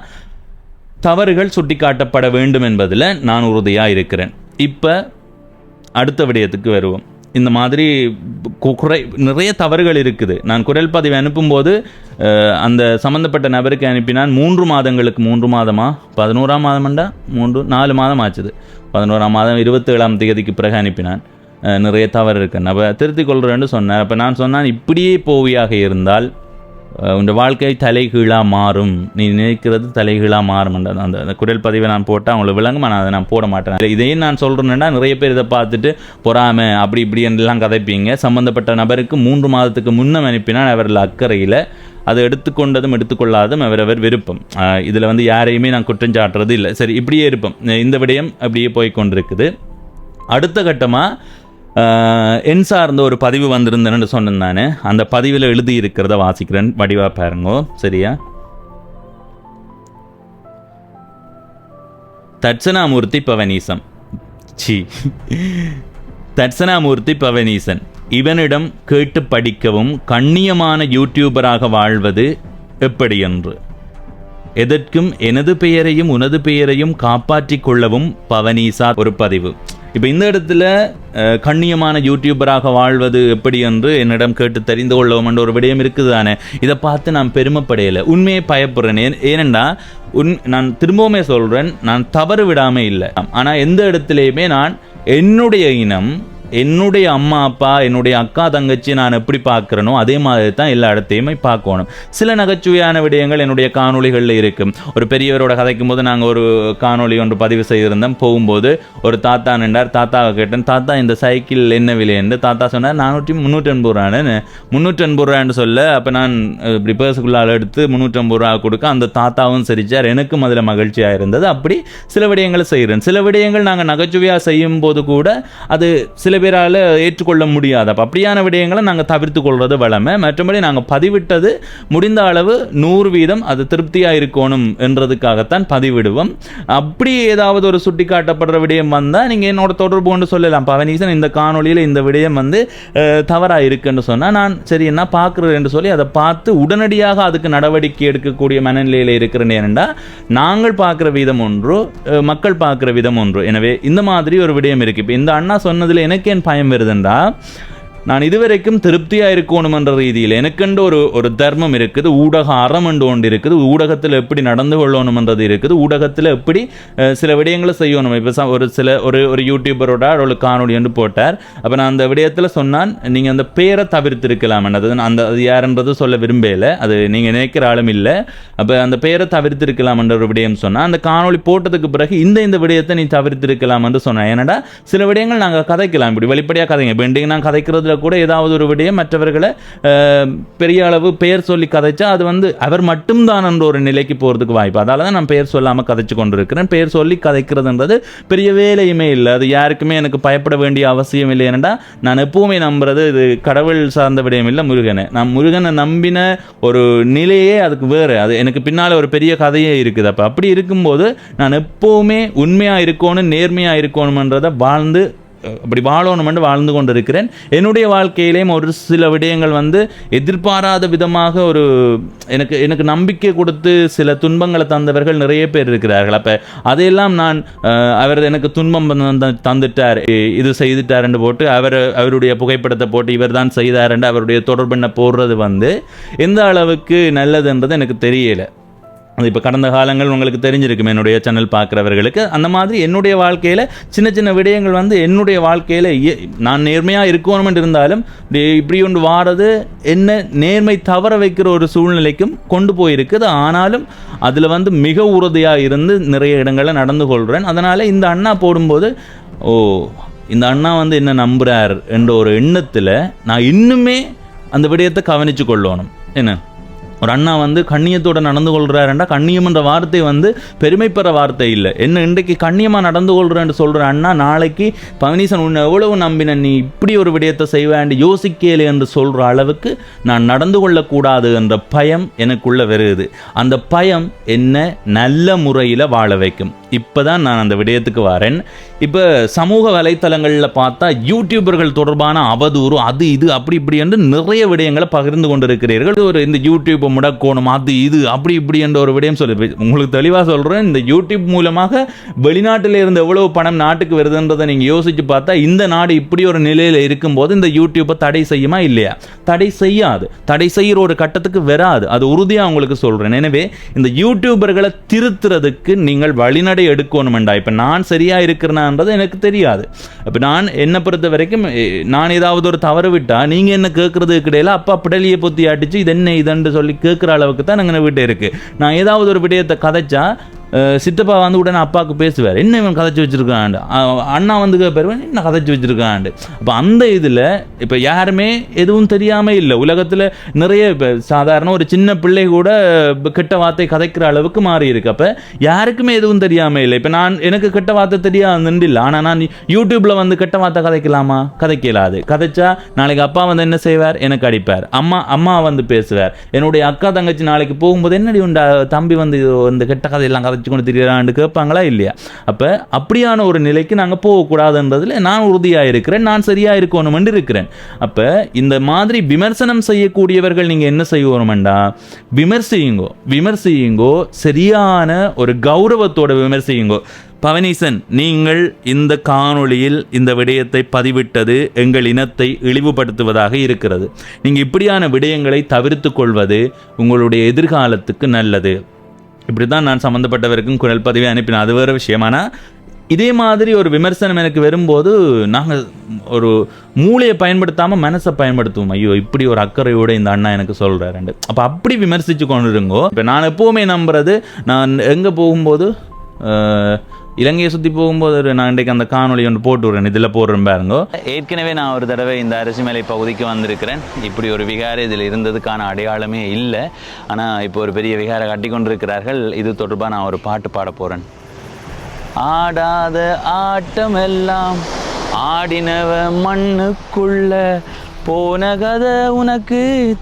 தவறுகள் சுட்டி காட்டப்பட வேண்டும் என்பதில் நான் உறுதியாக இருக்கிறேன். இப்போ அடுத்த விடயத்துக்கு வருவோம். இந்த மாதிரி நிறைய தவறுகள் இருக்குது. நான் குரல் பதிவை அனுப்பும்போது அந்த சம்மந்தப்பட்ட நபருக்கு அனுப்பினான் 3 மாதங்களுக்கு 3 மாதமா 11ஆம் மாதம்ண்டா 4 மாதம் ஆச்சுது. 11ஆம் மாதம் 27ஆம் தேதிக்கு பிறகு அனுப்பினான். நிறைய தவறு இருக்கு, அப்போ திருத்திக் கொள்கிறேன்னு சொன்னார். அப்போ நான் சொன்னான், இப்படியே போவியாக இருந்தால் உன் வாழ்க்கை தலைகீழாக மாறும், நீ நினைக்கிறது தலைகீழாக மாறும். அந்த குரல் பதிவை நான் போட்டால் அவங்களுக்கு விளங்கும். ஆனால் அதை நான் போட மாட்டேன். இதையும் நான் சொல்கிறேன்னா, நிறைய பேர் இதை பார்த்துட்டு பொறாமை அப்படி இப்படின்லாம் கதைப்பீங்க. சம்மந்தப்பட்ட நபருக்கு 3 மாதத்துக்கு முன்னம் அனுப்பினால் அவர்கள் அக்கறையில் அதை எடுத்துக்கொண்டதும் எடுத்துக்கொள்ளாதும் அவரவர் விருப்பம். இதில் யாரையுமே நான் குற்றம் சாட்டுறது இல்லை. சரி, இப்படியே இருப்போம். இந்த விடயம் அப்படியே போய் கொண்டிருக்குது. அடுத்த கட்டமாக என் சார்ந்த ஒரு பதிவு வந்திருந்தேன்னு சொன்னேன். நான் அந்த பதிவில் எழுதியிருக்கிறத வாசிக்கிறேன், வடிவா பாருங்கோ. சரியா? தட்சணாமூர்த்தி பவனீசன். தட்சணாமூர்த்தி பவனீசன் இவனிடம் கேட்டு படிக்கவும் கண்ணியமான யூடியூபராக வாழ்வது எப்படி என்று, எதற்கும் எனது பெயரையும் உனது பெயரையும் காப்பாற்றிக் கொள்ளவும் பவனீசா ஒரு பதிவு. இப்போ இந்த இடத்துல கண்ணியமான யூடியூபராக வாழ்வது எப்படி என்று என்னிடம் கேட்டு தெரிந்து கொள்ளவும் என்ற ஒரு விடயம் இருக்குது தானே. இதை பார்த்து நான் பெருமைப்படையலை, உண்மையை பயப்படுறேன். ஏனெண்டா நான் திரும்பவுமே சொல்கிறேன், நான் தவறு விடாமல் இல்லை. ஆனால் எந்த இடத்துலையுமே நான் என்னுடைய இனம், என்னுடைய அம்மா அப்பா, என்னுடைய அக்கா தங்கச்சி நான் எப்படி பார்க்குறனோ அதே மாதிரி தான் எல்லா இடத்தையுமே பார்க்கணும். சில நகைச்சுவையான விடயங்கள் என்னுடைய காணொலிகளில் இருக்கும். ஒரு பெரியவரோட கதைக்கும் போது நாங்கள் ஒரு காணொலி ஒன்று பதிவு செய்திருந்தோம். போகும்போது ஒரு தாத்தா நின்றார். தாத்தாவை கேட்டேன், தாத்தா இந்த சைக்கிள் என்ன விலை என்று. தாத்தா சொன்னார் 380 ரூபான்னு. 380 ரூபான்னு சொல்ல, அப்போ நான் இப்படி பேசுக்குள்ளால் எடுத்து 350 ரூபா கொடுக்க அந்த தாத்தாவும் சிரிச்சார். எனக்கும் அதில் மகிழ்ச்சியாக இருந்தது. அப்படி சில விடயங்களை செய்கிறேன். சில விடயங்கள் நாங்கள் நகைச்சுவையாக செய்யும் போது கூட அது சில பேரால் ஏற்றுக்கொள்ள முடியாது. அப்போ அப்படியான விடயங்களை நாங்கள் தவிர்த்து கொள்வது வளமை. மற்றபடி நாங்கள் பதிவிட்டது முடிந்த அளவு 100% அது திருப்தியாக இருக்கணும் என்றதுக்காகத்தான் பதிவிடுவோம். அப்படி ஏதாவது ஒரு சுட்டி காட்டப்படுற விடயம் வந்தால் நீங்கள் என்னோட தொடர்பு கொண்டு சொல்லலாம், பவனீசன் இந்த காணொலியில் இந்த விடயம் தவறாக இருக்குன்னு சொன்னால் நான் சரி என்ன பார்க்குறேன் என்று சொல்லி அதை பார்த்து உடனடியாக அதுக்கு நடவடிக்கை எடுக்கக்கூடிய மனநிலையில் இருக்கிறேன். ஏனென்றா நாங்கள் பார்க்குற விதம் ஒன்று, மக்கள் பார்க்குற விதம் ஒன்று. எனவே இந்த மாதிரி ஒரு விடயம் இருக்குது. இப்போ இந்த அண்ணா சொன்னதில் எனக்கு ஏன் பயம் வருதுண்டா, நான் இதுவரைக்கும் திருப்தியாக இருக்கணுமென்ற ரீதியில் எனக்கென்று ஒரு தர்மம் இருக்குது, ஊடக அறம் என்று ஒன்று இருக்குது, ஊடகத்தில் எப்படி நடந்து கொள்ளணுமென்றது இருக்குது, ஊடகத்தில் எப்படி சில விடயங்களை செய்யணும். இப்போ ஒரு யூடியூபரோட ஒரு காணொலி என்று போட்டார். அப்போ நான் அந்த விடயத்தில் சொன்னான், நீங்கள் அந்த பேரை தவிர்த்திருக்கலாம் என்றது. அது யாருன்றது சொல்ல விரும்பலை, அது நீங்கள் நினைக்கிற ஆளும் இல்லை. அப்போ அந்த பேரை தவிர்த்திருக்கலாம் என்ற ஒரு விடயம் சொன்னால், அந்த காணொலி போட்டதுக்கு பிறகு இந்த விடயத்தை நீ தவிர்த்திருக்கலாம் என்று சொன்னேன். ஏன்னா சில விடயங்கள் நாங்கள் கதைக்கலாம், இப்படி வெளிப்படையாக கதைங்க. இப்போ இன்றைக்கு நான் கதைக்கிறதுல கூட ஏதாவது ஒரு விடயம் மற்றவர்களை பெரிய அளவு பெயர் சொல்லி கதைச்சா அது அவர் மட்டும்தான் என்ற ஒரு நிலைக்கு போகிறதுக்கு வாய்ப்பு. அதால தான் நான் பெயர் சொல்லாமல் கதைச்சு கொண்டு இருக்கிறேன். பெயர் சொல்லி கதைக்கிறதுன்றது பெரிய வேலையுமே இல்லை, அது யாருக்குமே எனக்கு பயப்பட வேண்டிய அவசியம் இல்லை. ஏன்னா நான் எப்பவுமே நம்புறது இது கடவுள் சார்ந்த விடயம் இல்லை, முருகனை. நான் முருகனை நம்பின ஒரு நிலையே அதுக்கு வேறு, அது எனக்கு பின்னால் ஒரு பெரிய கதையே இருக்குது. அப்போ அப்படி இருக்கும்போது நான் எப்போவுமே உண்மையாக இருக்கணும், நேர்மையாக இருக்கணும்ன்றதை அப்படி வாழணுமென்று வாழ்ந்து கொண்டு இருக்கிறேன். என்னுடைய வாழ்க்கையிலேயும் ஒரு சில விடயங்கள் எதிர்பாராத விதமாக எனக்கு நம்பிக்கை கொடுத்து சில துன்பங்களை தந்தவர்கள் நிறைய பேர் இருக்கிறார்கள். அப்போ அதையெல்லாம் நான் அவர் எனக்கு துன்பம் தந்துட்டார், இது செய்துட்டார் என்று போட்டு அவருடைய புகைப்படத்தை போட்டு இவர் தான் செய்தார் என்று அவருடைய தொடர்பெண்ணை போடுறது எந்த அளவுக்கு நல்லதுன்றது எனக்கு தெரியலை. அது இப்போ கடந்த காலங்கள் உங்களுக்கு தெரிஞ்சிருக்கும் என்னுடைய சேனல் பார்க்குறவர்களுக்கு. அந்த மாதிரி என்னுடைய வாழ்க்கையில் சின்ன சின்ன விடயங்கள் என்னுடைய வாழ்க்கையில் நான் நேர்மையாக இருக்கணும்னு இருந்தாலும் இப்படி ஒன்று வாரது என்ன நேர்மை தவற வைக்கிற ஒரு சூழ்நிலைக்கும் கொண்டு போயிருக்குது. ஆனாலும் அதில் மிக உறுதியாக இருந்து நிறைய இடங்களில் நடந்து கொள்கிறேன். அதனால் இந்த அண்ணா போடும்போது இந்த அண்ணா என்ன நம்புகிறார் என்ற ஒரு எண்ணத்தில் நான் இன்னுமே அந்த விடயத்தை கவனித்து கொள்ளணும். என்ன ஒரு அண்ணா கண்ணியத்தோடு நடந்து கொள்கிறாருண்டா, கண்ணியம்ன்ற வார்த்தை பெருமை பெற வார்த்தை இல்லை. என்ன இன்றைக்கு கண்ணியமாக நடந்து கொள்கிறேன்னு சொல்கிற அண்ணா நாளைக்கு பவனீசன் உன்னை எவ்வளவு நம்பின, நீ இப்படி ஒரு விடயத்தை செய்வேன் யோசிக்கலை என்று சொல்கிற அளவுக்கு நான் நடந்து கொள்ளக்கூடாது என்ற பயம் எனக்குள்ளே வருது. அந்த பயம் என்ன நல்ல முறையில் வாழ வைக்கும். இப்போ தான் நான் அந்த விடயத்துக்கு வரேன். இப்போ சமூக வலைத்தளங்களில் பார்த்தா யூடியூபர்கள் தொடர்பான அவதூறு அது இது அப்படி இப்படி என்று நிறைய விடயங்களை பகிர்ந்து கொண்டிருக்கிறீர்கள். இந்த யூடியூப்பை முடக்கணும் அது இது அப்படி இப்படி என்ற ஒரு விடயம் சொல்லி உங்களுக்கு தெளிவாக சொல்கிறேன். இந்த யூடியூப் மூலமாக வெளிநாட்டில் இருந்து எவ்வளவு பணம் நாட்டுக்கு வருதுன்றதை நீங்கள் யோசித்து பார்த்தா இந்த நாடு இப்படி ஒரு நிலையில் இருக்கும்போது இந்த யூடியூப்பை தடை செய்யுமா இல்லையா? தடை செய்யாது. தடை செய்கிற ஒரு கட்டத்துக்கு வராது, அது உறுதியாக உங்களுக்கு சொல்கிறேன். எனவே இந்த யூடியூபர்களை திருத்துறதுக்கு நீங்கள் வழிநடை எடுக்கணுமெண்டா. இப்போ நான் சரியாக இருக்கிறேன்றது எனக்கு தெரியாது. இப்போ நான் என்னை பொறுத்த வரைக்கும் நான் ஏதாவது ஒரு தவறு விட்டால் நீங்கள் என்ன கேட்குறதுக்கு கிடையாது. அப்பா பிடலியை பொத்தி அடிச்சு இது என்ன இதுன்னு சொல்லி கேட்குற அளவுக்கு தான் நாங்கள் வீட்டு இருக்குது. நான் ஏதாவது ஒரு விடயத்தை கதைச்சா சித்தப்பா உடனே அப்பாவுக்கு பேசுவார், என்ன இவன் கதைச்சி வச்சுருக்காண்டு. அண்ணா கேட்பார், என்ன கதைச்சி வச்சுருக்காண்டு. அப்போ அந்த இதில் இப்போ யாருமே எதுவும் தெரியாமல் இல்லை. உலகத்தில் நிறைய இப்போ சாதாரண ஒரு சின்ன பிள்ளை கூட கெட்ட வார்த்தை கதைக்கிற அளவுக்கு மாறி இருக்கு. அப்போ யாருக்குமே எதுவும் தெரியாமல் இல்லை. இப்போ எனக்கு கெட்ட வார்த்தை தெரியாதுன்னு இல்லை, ஆனால் நான் யூடியூப்பில் கெட்ட வார்த்தை கதைக்கலாமா? கதைக்கலாது. கதைச்சா நாளைக்கு அப்பா என்ன செய்வார்? எனக்கு அடிப்பார். அம்மா பேசுவார். என்னுடைய அக்கா தங்கச்சி நாளைக்கு போகும்போது என்னடி உண்டா தம்பி இந்த கெட்ட கதையெல்லாம் கதைச்சு கொண்டு திரியாண்டு கேட்பாங்களா இல்லையா? அப்போ அப்படியான ஒரு நிலைக்கு நாங்கள் போகக்கூடாதுன்றதுல நான் உறுதியாக இருக்கிறேன், நான் சரியாக இருக்கணுமென்று இருக்கிறேன். அப்போ இந்த மாதிரி விமர்சனம் செய்யக்கூடியவர்கள் நீங்கள் என்ன செய்யணுமெண்டா, விமர்சியுங்கோ சரியான ஒரு கௌரவத்தோட விமர்சியுங்கோ. பவனீசன், நீங்கள் இந்த காணொளியில் இந்த விடயத்தை பதிவிட்டது எங்கள் இனத்தை இழிவுபடுத்துவதாக இருக்கிறது. நீங்கள் இப்படியான விடயங்களை தவிர்த்து கொள்வது உங்களுடைய எதிர்காலத்துக்கு நல்லது. இப்படி தான் நான் சம்மந்தப்பட்டவருக்கும் குரல் பதிவை அனுப்பினேன். அது வேறு விஷயம். ஆனால் இதே மாதிரி ஒரு விமர்சனம் எனக்கு வரும்போது நாங்கள் ஒரு மூளையை பயன்படுத்தாமல் மனசை பயன்படுத்துவோம். ஐயோ, இப்படி ஒரு அக்கறையோடு இந்த அண்ணா எனக்கு சொல்கிறாரு. அப்போ அப்படி விமர்சித்து கொண்டு இருங்கோ. இப்போ நான் எப்போவுமே நம்புறது, நான் எங்கே போகும்போது இலங்கையை சுற்றி போகும்போது நான் இன்றைக்கு அந்த காணொலி ஒன்று போட்டு விட்றேன், இதில் போடுறேன் பாருங்க. ஏற்கனவே நான் ஒரு தடவை இந்த அரிசிமலை பகுதிக்கு வந்திருக்கிறேன். இப்படி ஒரு விகாரை இதில் இருந்ததுக்கான அடையாளமே இல்லை. ஆனால் இப்போ ஒரு பெரிய விகாரை கட்டி கொண்டிருக்கிறார்கள். இது தொடர்பாக நான் ஒரு பாட்டு பாட போகிறேன். ஆடாத ஆட்டம் எல்லாம் ஆடினவ மண்ணுக்குள்ள போன கதை உனக்கு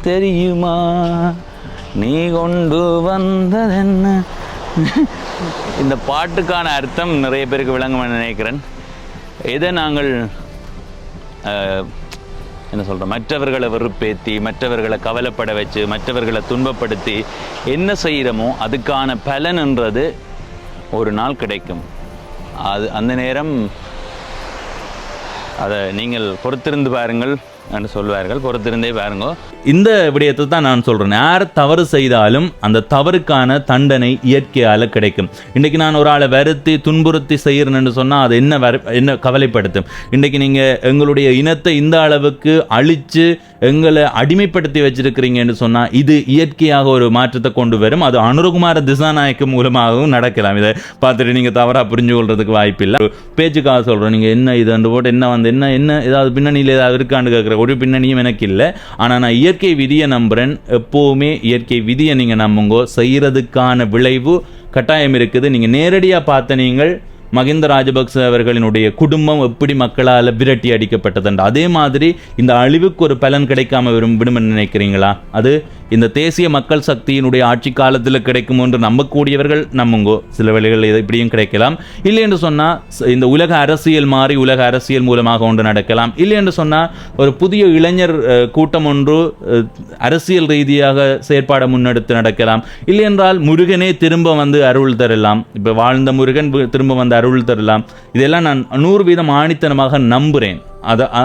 தெரியுமா, நீ கொண்டு வந்ததென்ன. இந்த பாட்டுக்கான அர்த்தம் நிறைய பேருக்கு விளங்கும் நினைக்கிறேன். இதை நாங்கள் என்ன சொல்கிறோம், மற்றவர்களை வெறுப்பேற்றி, மற்றவர்களை கவலைப்பட வச்சு, மற்றவர்களை துன்பப்படுத்தி என்ன செய்கிறோமோ அதுக்கான பலன்ன்றது ஒரு நாள் கிடைக்கும். அது அந்த நேரம் அதை நீங்கள் பொறுத்திருந்து பாருங்கள் என்று சொல்வார்கள். பொறுத்திருந்தே பாருங்க. இந்த விடயத்தை தான் நான் சொல்கிறேன். யார் தவறு செய்தாலும் அந்த தவறுக்கான தண்டனை இயற்கையால் கிடைக்கும். இன்றைக்கி நான் ஒரு ஆளை வருத்தி துன்புறுத்தி செய்கிறேன்னு சொன்னால் அது என்ன கவலைப்படுத்தும். இன்றைக்கி நீங்கள் எங்களுடைய இனத்தை இந்த அளவுக்கு அழித்து எங்களை அடிமைப்படுத்தி வச்சிருக்கிறீங்கன்னு சொன்னால் இது இயற்கையாக ஒரு மாற்றத்தை கொண்டு வரும். அது அனுரகுமார திசாநாயக்கு மூலமாகவும் நடக்கலாம். இதை பார்த்துட்டு நீங்கள் தவறாக புரிஞ்சு கொள்றதுக்கு வாய்ப்பில்லை. பேச்சுக்காக சொல்கிறோம். நீங்கள் என்ன இது அண்டு போட்டு என்ன வந்து என்ன ஏதாவது பின்னணியில் ஏதாவது இருக்கான்னு கேட்குற ஒரு பின்னணியும் எனக்கு இல்லை. ஆனால் நான் இயற்கை விதியை நம்புகிறேன். எப்போவுமே இயற்கை விதியை நீங்கள் நம்புங்கோ. செய்கிறதுக்கான விளைவு கட்டாயம் இருக்குது. நீங்கள் நேரடியாக பார்த்த நீங்கள் மகிந்த ராஜபக்ச அவர்களினுடைய குடும்பம் எப்படி மக்களால் விரட்டி அடிக்கப்பட்டதுண்டு, அதே மாதிரி இந்த அழிவுக்கு ஒரு பலன் கிடைக்காம விடுமென்னு நினைக்கிறீங்களா? அது இந்த தேசிய மக்கள் சக்தியினுடைய ஆட்சி காலத்தில் கிடைக்கும் என்று நம்பக்கூடியவர்கள் நம்புங்கோ. சில வேளைகள் இப்படியும் கிடைக்கலாம். இல்லை என்று சொன்னால் இந்த உலக அரசியல் மாறி உலக அரசியல் மூலமாக ஒன்று நடக்கலாம். இல்லை என்று சொன்னால் ஒரு புதிய இளைஞர் கூட்டம் ஒன்று அரசியல் ரீதியாக செயற்பாடு முன்னெடுத்து நடக்கலாம். இல்லை என்றால் முருகனே திரும்ப வந்து அருள் தரலாம். இப்போ வாழ்ந்த முருகன் திரும்ப வந்து அருள் தரலாம். இதெல்லாம் நான் 100% ஆணித்தனமாக நம்புகிறேன்.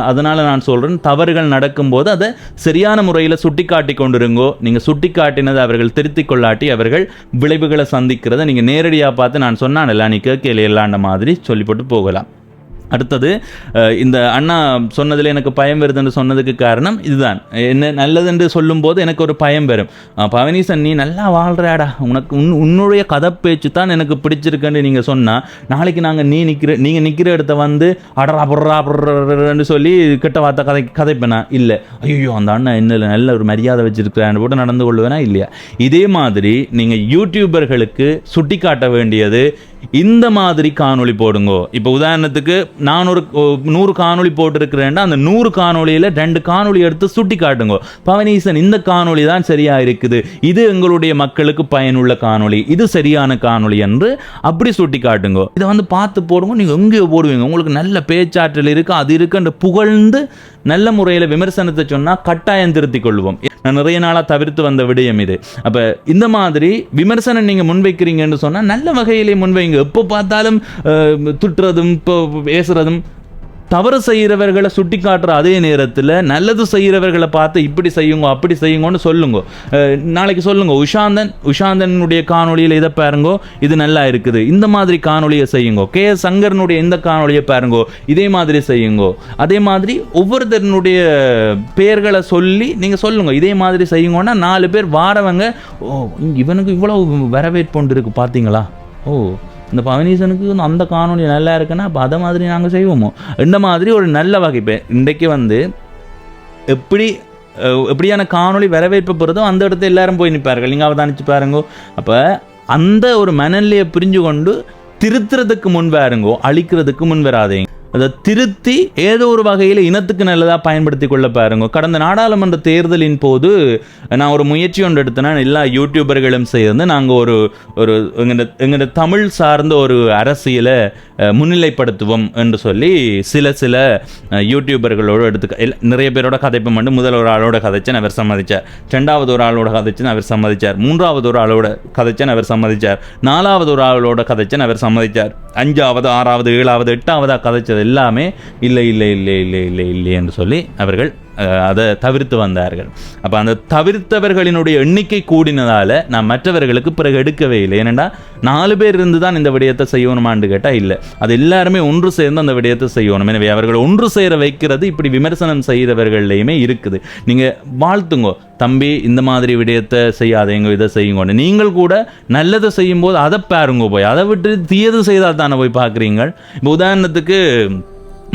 அதனால் நான் சொல்கிறேன், தவறுகள் நடக்கும்போது அதை சரியான முறையில் சுட்டி காட்டி கொண்டிருங்கோ. நீங்கள் சுட்டி காட்டினதை அவர்கள் திருத்திக் கொள்ளாட்டி அவர்கள் விளைவுகளை சந்திக்கிறத நீங்கள் நேரடியாக பார்த்து நான் சொன்னானல்ல நீ கேட்கலையெல்லாண்ட மாதிரி சொல்லிப்போட்டு போகலாம். அடுத்தது, இந்த அண்ணா சொன்னதில் எனக்கு பயம் வருதுன்னு சொன்னதுக்கு காரணம் இதுதான். என்ன நல்லதுன்னு சொல்லும்போது எனக்கு ஒரு பயம் வரும். பவனீசன், நீ நல்லா வாழ்கிறாடா, உனக்கு உன்னுடைய கதை பேச்சு தான் எனக்கு பிடிச்சிருக்குன்னு நீங்கள் சொன்னால் நாளைக்கு நாங்கள் நீங்கள் நிற்கிற இடத்த வந்து அடரா புடுறான்னு சொல்லி கெட்ட வார்த்தை கதைப்பேனா? இல்லை. ஐயோ, அந்த அண்ணா என்ன நல்ல ஒரு மரியாதை வச்சிருக்கிறான்னு போட்டு நடந்து கொள்வேனா? இல்லையா? இதே மாதிரி நீங்கள் யூடியூபர்களுக்கு சுட்டி காட்ட வேண்டியது, இந்த மாதிரி காணொளி போடுங்கோ. இப்போ உதாரணத்துக்கு நான் ஒரு 100 காணொளி போட்டிருக்கிறேன்னா அந்த 100 காணொளியில் 2 காணொளி எடுத்து சுட்டி காட்டுங்கோ. பவனீசன், இந்த காணொளி தான் சரியாக இருக்குது, இது எங்களுடைய மக்களுக்கு பயனுள்ள காணொளி, இது சரியான காணொளி என்று அப்படி சுட்டி காட்டுங்கோ. இதை வந்து பார்த்து போடுங்க. நீங்கள் எங்கேயோ போடுவீங்க, உங்களுக்கு நல்ல பேச்சாற்றல் இருக்குது, அது இருக்குன்னு புகழ்ந்து நல்ல முறையில் விமர்சனத்தை சொன்னால் கட்டாயம் திருத்திக் கொள்வோம். நான் நிறைய நாளாக தவிர்த்து வந்த விடயம் இது. அப்போ இந்த மாதிரி விமர்சனம் நீங்கள் முன்வைக்கிறீங்கன்னு சொன்னால் நல்ல வகையிலே முன்வைங்க. எப்போ பார்த்தாலும் துட்டுறதும் இப்போ பேசுகிறதும் தவறு செய்கிறவர்களை சுட்டி காட்டுற அதே நேரத்தில் நல்லது செய்கிறவர்களை பார்த்து இப்படி செய்யுங்க அப்படி செய்யுங்கன்னு சொல்லுங்க. நாளைக்கு சொல்லுங்க, உஷாந்தனுடைய காணொலியில் இதை பாருங்கோ, இது நல்லா இருக்குது, இந்த மாதிரி காணொலியை செய்யுங்கோ. KS சங்கரனுடைய இந்த காணொலியை பாருங்கோ, இதே மாதிரி செய்யுங்கோ. அதே மாதிரி ஒவ்வொருத்தருடைய பெயர்களை சொல்லி நீங்கள் சொல்லுங்க, இதே மாதிரி செய்யுங்கன்னா 4 பேர் வாரவங்க, ஓ இவனுக்கு இவ்வளோ வரவேற்பு இருக்கு பார்த்தீங்களா, ஓ இந்த பவனீசனுக்கு அந்த காணொலி நல்லா இருக்குன்னா அப்போ அதை மாதிரி நாங்கள் செய்வோமோ. இந்த மாதிரி ஒரு நல்ல வகை. இப்போ இன்றைக்கு வந்து எப்படியான காணொலி வரவேற்பு போகிறதோ அந்த இடத்துல எல்லாரும் போய் நிற்பார்கள். நீங்கள் அவதானிச்சு பாருங்கோ. அப்போ அந்த ஒரு மனநிலையை புரிஞ்சு கொண்டு திருத்துறதுக்கு முன் பாருங்கோ, அழிக்கிறதுக்கு முன் வராதீங்க. அதை திருத்தி ஏதோ ஒரு வகையில் இனத்துக்கு நல்லதாக பயன்படுத்தி கொள்ள பாருங்க. கடந்த நாடாளுமன்ற தேர்தலின் போது நான் ஒரு முயற்சி ஒன்று எடுத்தேன்னா, எல்லா யூடியூபர்களும் சேர்ந்து நாங்கள் ஒரு எங்களோட தமிழ் சார்ந்த ஒரு அரசியலை முன்னிலைப்படுத்துவோம் என்று சொல்லி சில யூடியூபர்களோடு நிறைய பேரோட கதைப்பை மட்டும் முதல் ஒரு ஆளோட கதைச்சேன், அவர் சம்மதிச்சார். ரெண்டாவது ஒரு ஆளோட கதைச்சேன், அவர் சம்மதிச்சார். மூன்றாவது ஒரு ஆளோட கதைச்சேன், அவர் சம்மதிச்சார். நாலாவது ஒரு ஆளோட கதைச்சேன், அவர் சம்மதிச்சார். அஞ்சாவது, ஆறாவது, ஏழாவது, எட்டாவதாக கதைச்சது எல்லாமே இல்லை இல்லை இல்லை இல்லை இல்லை இல்லை என்று சொல்லி அவர்கள் அதை தவிர்த்து வந்தார்கள். அப்போ அந்த தவிர்த்தவர்களினுடைய எண்ணிக்கை கூடினதால் நான் மற்றவர்களுக்கு பிறகு எடுக்கவே இல்லை. ஏனெண்டா 4 பேர் இருந்து தான் இந்த விடயத்தை செய்யணுமான்னு கேட்டால் இல்லை, அது எல்லாருமே ஒன்று சேர்ந்து அந்த விடயத்தை செய்யணும். எனவே அவர்கள் ஒன்று சேர வைக்கிறது இப்படி விமர்சனம் செய்கிறவர்களையுமே இருக்குது. நீங்கள் வாழ்த்துங்கோ, தம்பி இந்த மாதிரி விடயத்தை செய்யாதேங்க, இதை செய்யுங்க. நீங்கள் கூட நல்லதை செய்யும்போது அதை பாருங்க, போய் அதை விட்டு தீயது செய்தால் தானே போய் பார்க்குறீங்க. இப்போ உதாரணத்துக்கு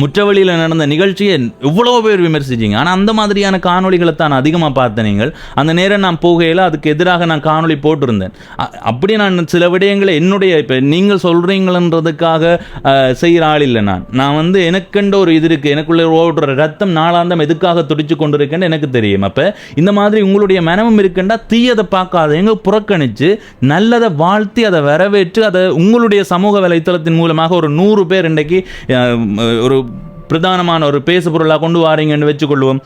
முற்றவழியில் நடந்த நிகழ்ச்சியை எவ்வளோ பேர் விமர்சிச்சிங்க, ஆனால் அந்த மாதிரியான காணொலிகளை தான் அதிகமாக பார்த்தேன். நீங்கள் அந்த நேரம் நான் போகையில் அதுக்கு எதிராக நான் காணொலி போட்டிருந்தேன். அப்படி நான் சில விடயங்களை என்னுடைய இப்போ நீங்கள் சொல்கிறீங்களன்றதுக்காக செய்கிற ஆள் இல்லை. நான் வந்து எனக்குண்ட ஒரு இது இருக்குது, எனக்குள்ள ஓடுற ரத்தம் நாளாந்தம் எதுக்காக துடிச்சு கொண்டு இருக்கேன்னு எனக்கு தெரியும். அப்போ இந்த மாதிரி உங்களுடைய மனமும் இருக்குண்டா தீயதை பார்க்காத எங்க புறக்கணித்து நல்லதை வாழ்த்தி அதை வரவேற்று அதை உங்களுடைய சமூக வலைத்தளத்தின் மூலமாக ஒரு 100 பேர் இன்றைக்கு ஒரு பிரதானமான ஒரு பேசு பொருளாக கொண்டு வாரீங்கன்னு வச்சுக்கொள்வோம்.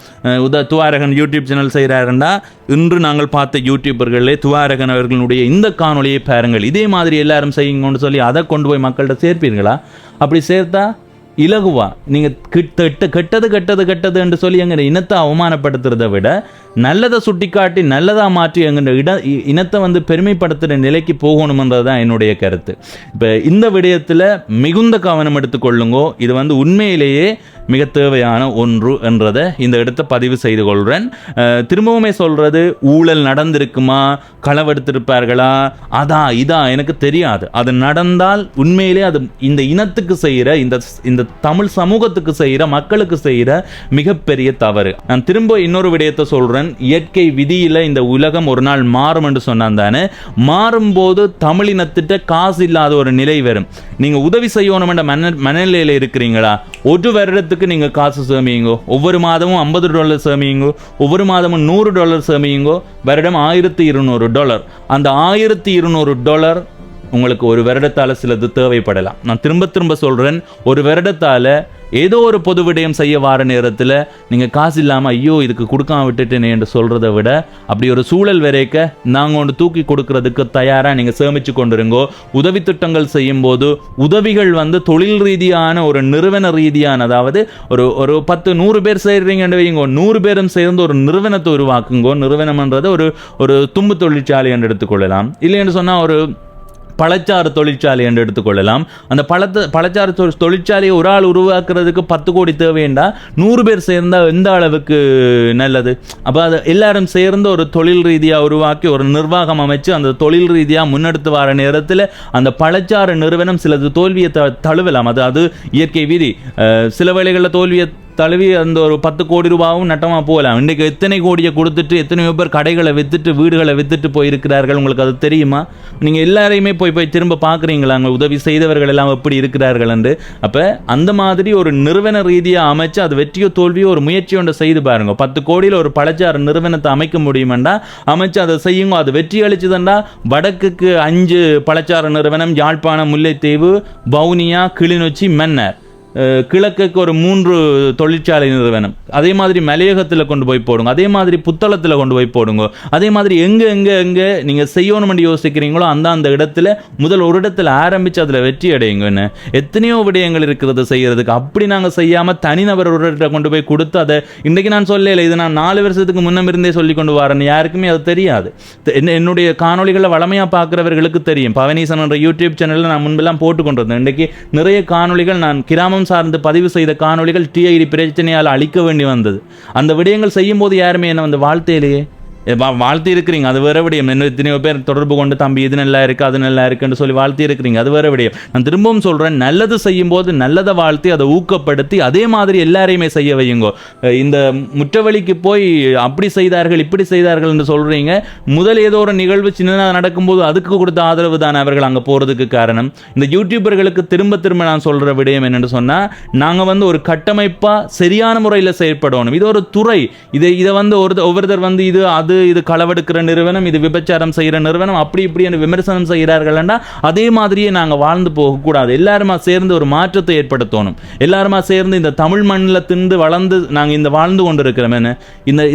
துவாரகன் யூடியூப் சேனல் செய்கிறாருண்டா, இன்று நாங்கள் பார்த்த யூடியூபர்களே துவாரகன் அவர்களுடைய இந்த காணொலியை பாருங்கள், இதே மாதிரி எல்லாரும் செய்யுங்கன்னு சொல்லி அதை கொண்டு போய் மக்கள்கிட்ட சேர்ப்பீர்களா? அப்படி சேர்த்தா இலகுவா நீங்கள் கெட்டது என்று சொல்லி எங்கள் இனத்தை அவமானப்படுத்துறதை விட நல்லதை சுட்டி காட்டி நல்லதாக மாற்றி எங்கள் இனத்தை வந்து பெருமைப்படுத்துகிற நிலைக்கு போகணுமென்றது தான் என்னுடைய கருத்து. இப்போ இந்த விடயத்தில் மிகுந்த கவனம் எடுத்துக்கொள்ளுங்கோ. இது வந்து உண்மையிலேயே மிக தேவையான ஒன்று என்றதை இந்த இடத்தை பதிவு செய்து கொள்கிறேன். திரும்பவுமே சொல்கிறது, ஊழல் நடந்திருக்குமா, களவெடுத்திருப்பார்களா, இதா எனக்கு தெரியாது. அது நடந்தால் உண்மையிலே அது இந்த இனத்துக்கு செய்கிற இந்த தமிழ் சமூகத்துக்கு செய்கிற மக்களுக்கு செய்கிற மிகப்பெரிய தவறு. நான் திரும்ப இன்னொரு விடயத்தை சொல்கிறேன். இயற்கை விதியில் இந்த உலகம் ஒரு நாள் மாறும் என்று சொன்னான் தானே, மாறும்போது தமிழினத்திட்ட காசு இல்லாத ஒரு நிலை வரும். நீங்கள் உதவி செய்யணும் என்ற மனநிலையில் இருக்கிறீங்களா? ஒரு வருடத்துக்கு நீங்கள் காசு சேமியுங்கோ. ஒவ்வொரு மாதமும் $50 சேமியுங்கோ, ஒவ்வொரு மாதமும் $100 சேமியுங்கோ. வருடம் $1200. அந்த $1200 உங்களுக்கு ஒரு வருடத்தால் சிலது தேவைப்படலாம். நான் திரும்ப சொல்கிறேன், ஒரு வருடத்தால் ஏதோ ஒரு பொது விடயம் செய்ய வார நேரத்தில் நீங்கள் காசு இல்லாமல் ஐயோ இதுக்கு கொடுக்காம விட்டுட்டேனே என்று சொல்கிறத விட, அப்படி ஒரு சூழல் வரைக்க நாங்கள் ஒன்று தூக்கி கொடுக்கறதுக்கு தயாராக நீங்கள் சேமித்து கொண்டிருங்கோ. உதவி திட்டங்கள் செய்யும்போது உதவிகள் வந்து தொழில் ரீதியான ஒரு நிறுவன ரீதியான, அதாவது ஒரு 10-100 பேர் செய்கிறீங்கன்னு வைங்க, 100 பேரும் சேர்ந்து ஒரு நிறுவனத்தை உருவாக்குங்கோ. நிறுவனம்ன்றது ஒரு தும்பு தொழிற்சாலை என்று எடுத்துக்கொள்ளலாம், இல்லைன்னு சொன்னால் ஒரு பழச்சாறு தொழிற்சாலை என்று எடுத்துக்கொள்ளலாம். அந்த பழச்சாறு தொழிற்சாலையை ஒரு ஆள் உருவாக்குறதுக்கு 10 கோடி தேவைண்டா 100 பேர் சேர்ந்தால் எந்த அளவுக்கு நல்லது? அப்போ அதை எல்லாரும் சேர்ந்து ஒரு தொழில் ரீதியாக உருவாக்கி ஒரு நிர்வாகம் அமைச்சு அந்த தொழில் ரீதியாக முன்னெடுத்து வர நேரத்தில் அந்த பழச்சாறு நிறுவனம் சிலது தோல்வியை தழுவலாம். அது இயற்கை விதி. சில வேளைகளில் தோல்வியை தழுவி அந்த ஒரு 10 கோடி ரூபாவும் நட்டமாக போகலாம். இன்றைக்கு எத்தனை கோடியை கொடுத்துட்டு எத்தனையோ பேர் கடைகளை விற்றுட்டு வீடுகளை விற்றுட்டு போயிருக்கிறார்கள். உங்களுக்கு அது தெரியுமா? நீங்கள் எல்லாரையுமே போய் திரும்ப பார்க்குறீங்களா அங்கே உதவி செய்தவர்கள் எல்லாம் எப்படி இருக்கிறார்கள் என்று? அப்போ அந்த மாதிரி ஒரு நிறுவன ரீதியாக அமைச்சு அது வெற்றியோ தோல்வியோ ஒரு முயற்சி ஒன்றை செய்து பாருங்க. 10 கோடியில் ஒரு பழச்சாறு நிறுவனத்தை அமைக்க முடியுமெண்டா அமைச்சு அதை செய்யுங்க. அது வெற்றி அளிச்சுதண்டா வடக்குக்கு 5 பழச்சாறு நிறுவனம், யாழ்ப்பாணம், முல்லைத்தீவு, வவுனியா, கிளிநொச்சி, மன்னார். கிழக்குக்கு ஒரு 3 தொழிற்சாலை நிறுவனம். அதே மாதிரி மலையகத்தில் கொண்டு போய் போடுங்க, அதே மாதிரி புத்தளத்தில் கொண்டு போய் போடுங்க. அதே மாதிரி எங்கே நீங்கள் செய்யணும்னு யோசிக்கிறீங்களோ அந்த இடத்துல முதல் ஒரு இடத்துல ஆரம்பித்து அதில் வெற்றி அடையுங்கன்னு. எத்தனையோ விடயங்கள் இருக்கிறது செய்கிறதுக்கு. அப்படி நாங்கள் செய்யாமல் தனிநபர் ஒரு இடத்துல கொண்டு போய் கொடுத்து அதை இன்றைக்கு நான் சொல்லலை, இது நான் 4 வருஷத்துக்கு முன்னம் இருந்தே சொல்லி கொண்டு வரேன். யாருக்குமே அது தெரியாது. என்னுடைய காணொலிகளை வளமையாக பார்க்குறவர்களுக்கு தெரியும். பவனீசன் என்ற யூடியூப் சேனலில் நான் முன்பெல்லாம் போட்டு கொண்டு வந்தேன். இன்றைக்கு நிறைய காணொலிகள் நான் கிராமம் சார்ந்து பதிவு செய்த காணொலிகள் டிஐடி பிரச்சனையால் அழிக்க வேண்டி வந்தது. அந்த விடயங்கள் செய்யும் போது யாருமே என்ன வந்து வாழ்த்தையிலேயே வாழ்த்தி இருக்கிறீங்க, அது வேற விடயம். என்ன எத்தனையோ பேர் தொடர்பு கொண்டு தம்பி இது நல்லா இருக்கு அது நல்லா இருக்குன்னு சொல்லி வாழ்த்தி இருக்கிறீங்க, அது வேற விடயம். நான் திரும்பவும் சொல்றேன், நல்லது செய்யும் போது நல்லதை வாழ்த்தி அதை ஊக்கப்படுத்தி அதே மாதிரி எல்லாரையுமே செய்ய வையுங்க. இந்த முற்றவழிக்கு போய் அப்படி செய்தார்கள் இப்படி செய்தார்கள் என்று சொல்றீங்க. முதல் ஏதோ ஒரு நிகழ்வு சின்னதாக நடக்கும்போது அதுக்கு கொடுத்த ஆதரவு தான் அவர்கள் அங்கே போறதுக்கு காரணம். இந்த யூடியூபர்களுக்கு திரும்ப திரும்ப நான் சொல்ற விடயம் என்னன்னு சொன்னா, நாங்க ஒரு கட்டமைப்பா சரியான முறையில் செயல்படணும். இது ஒரு துறை. இதை ஒவ்வொருத்தர் இது களவெடுக்கிற நிறுவனம், இது விபச்சாரம் செய்கிற நிறுவனம், அப்படி இப்படி என்று விமர்சனம் செய்கிறார்கள்னா அதே மாதிரியே நாங்கள் வாழ்ந்து போகக்கூடாது. எல்லாருமா சேர்ந்து ஒரு மாற்றத்தை ஏற்படுத்தணும். எல்லாருமா சேர்ந்து இந்த தமிழ் மண்ணில் திண்டு வளர்ந்து நாங்கள் இந்த வாழ்ந்து கொண்டிருக்கிறோம்.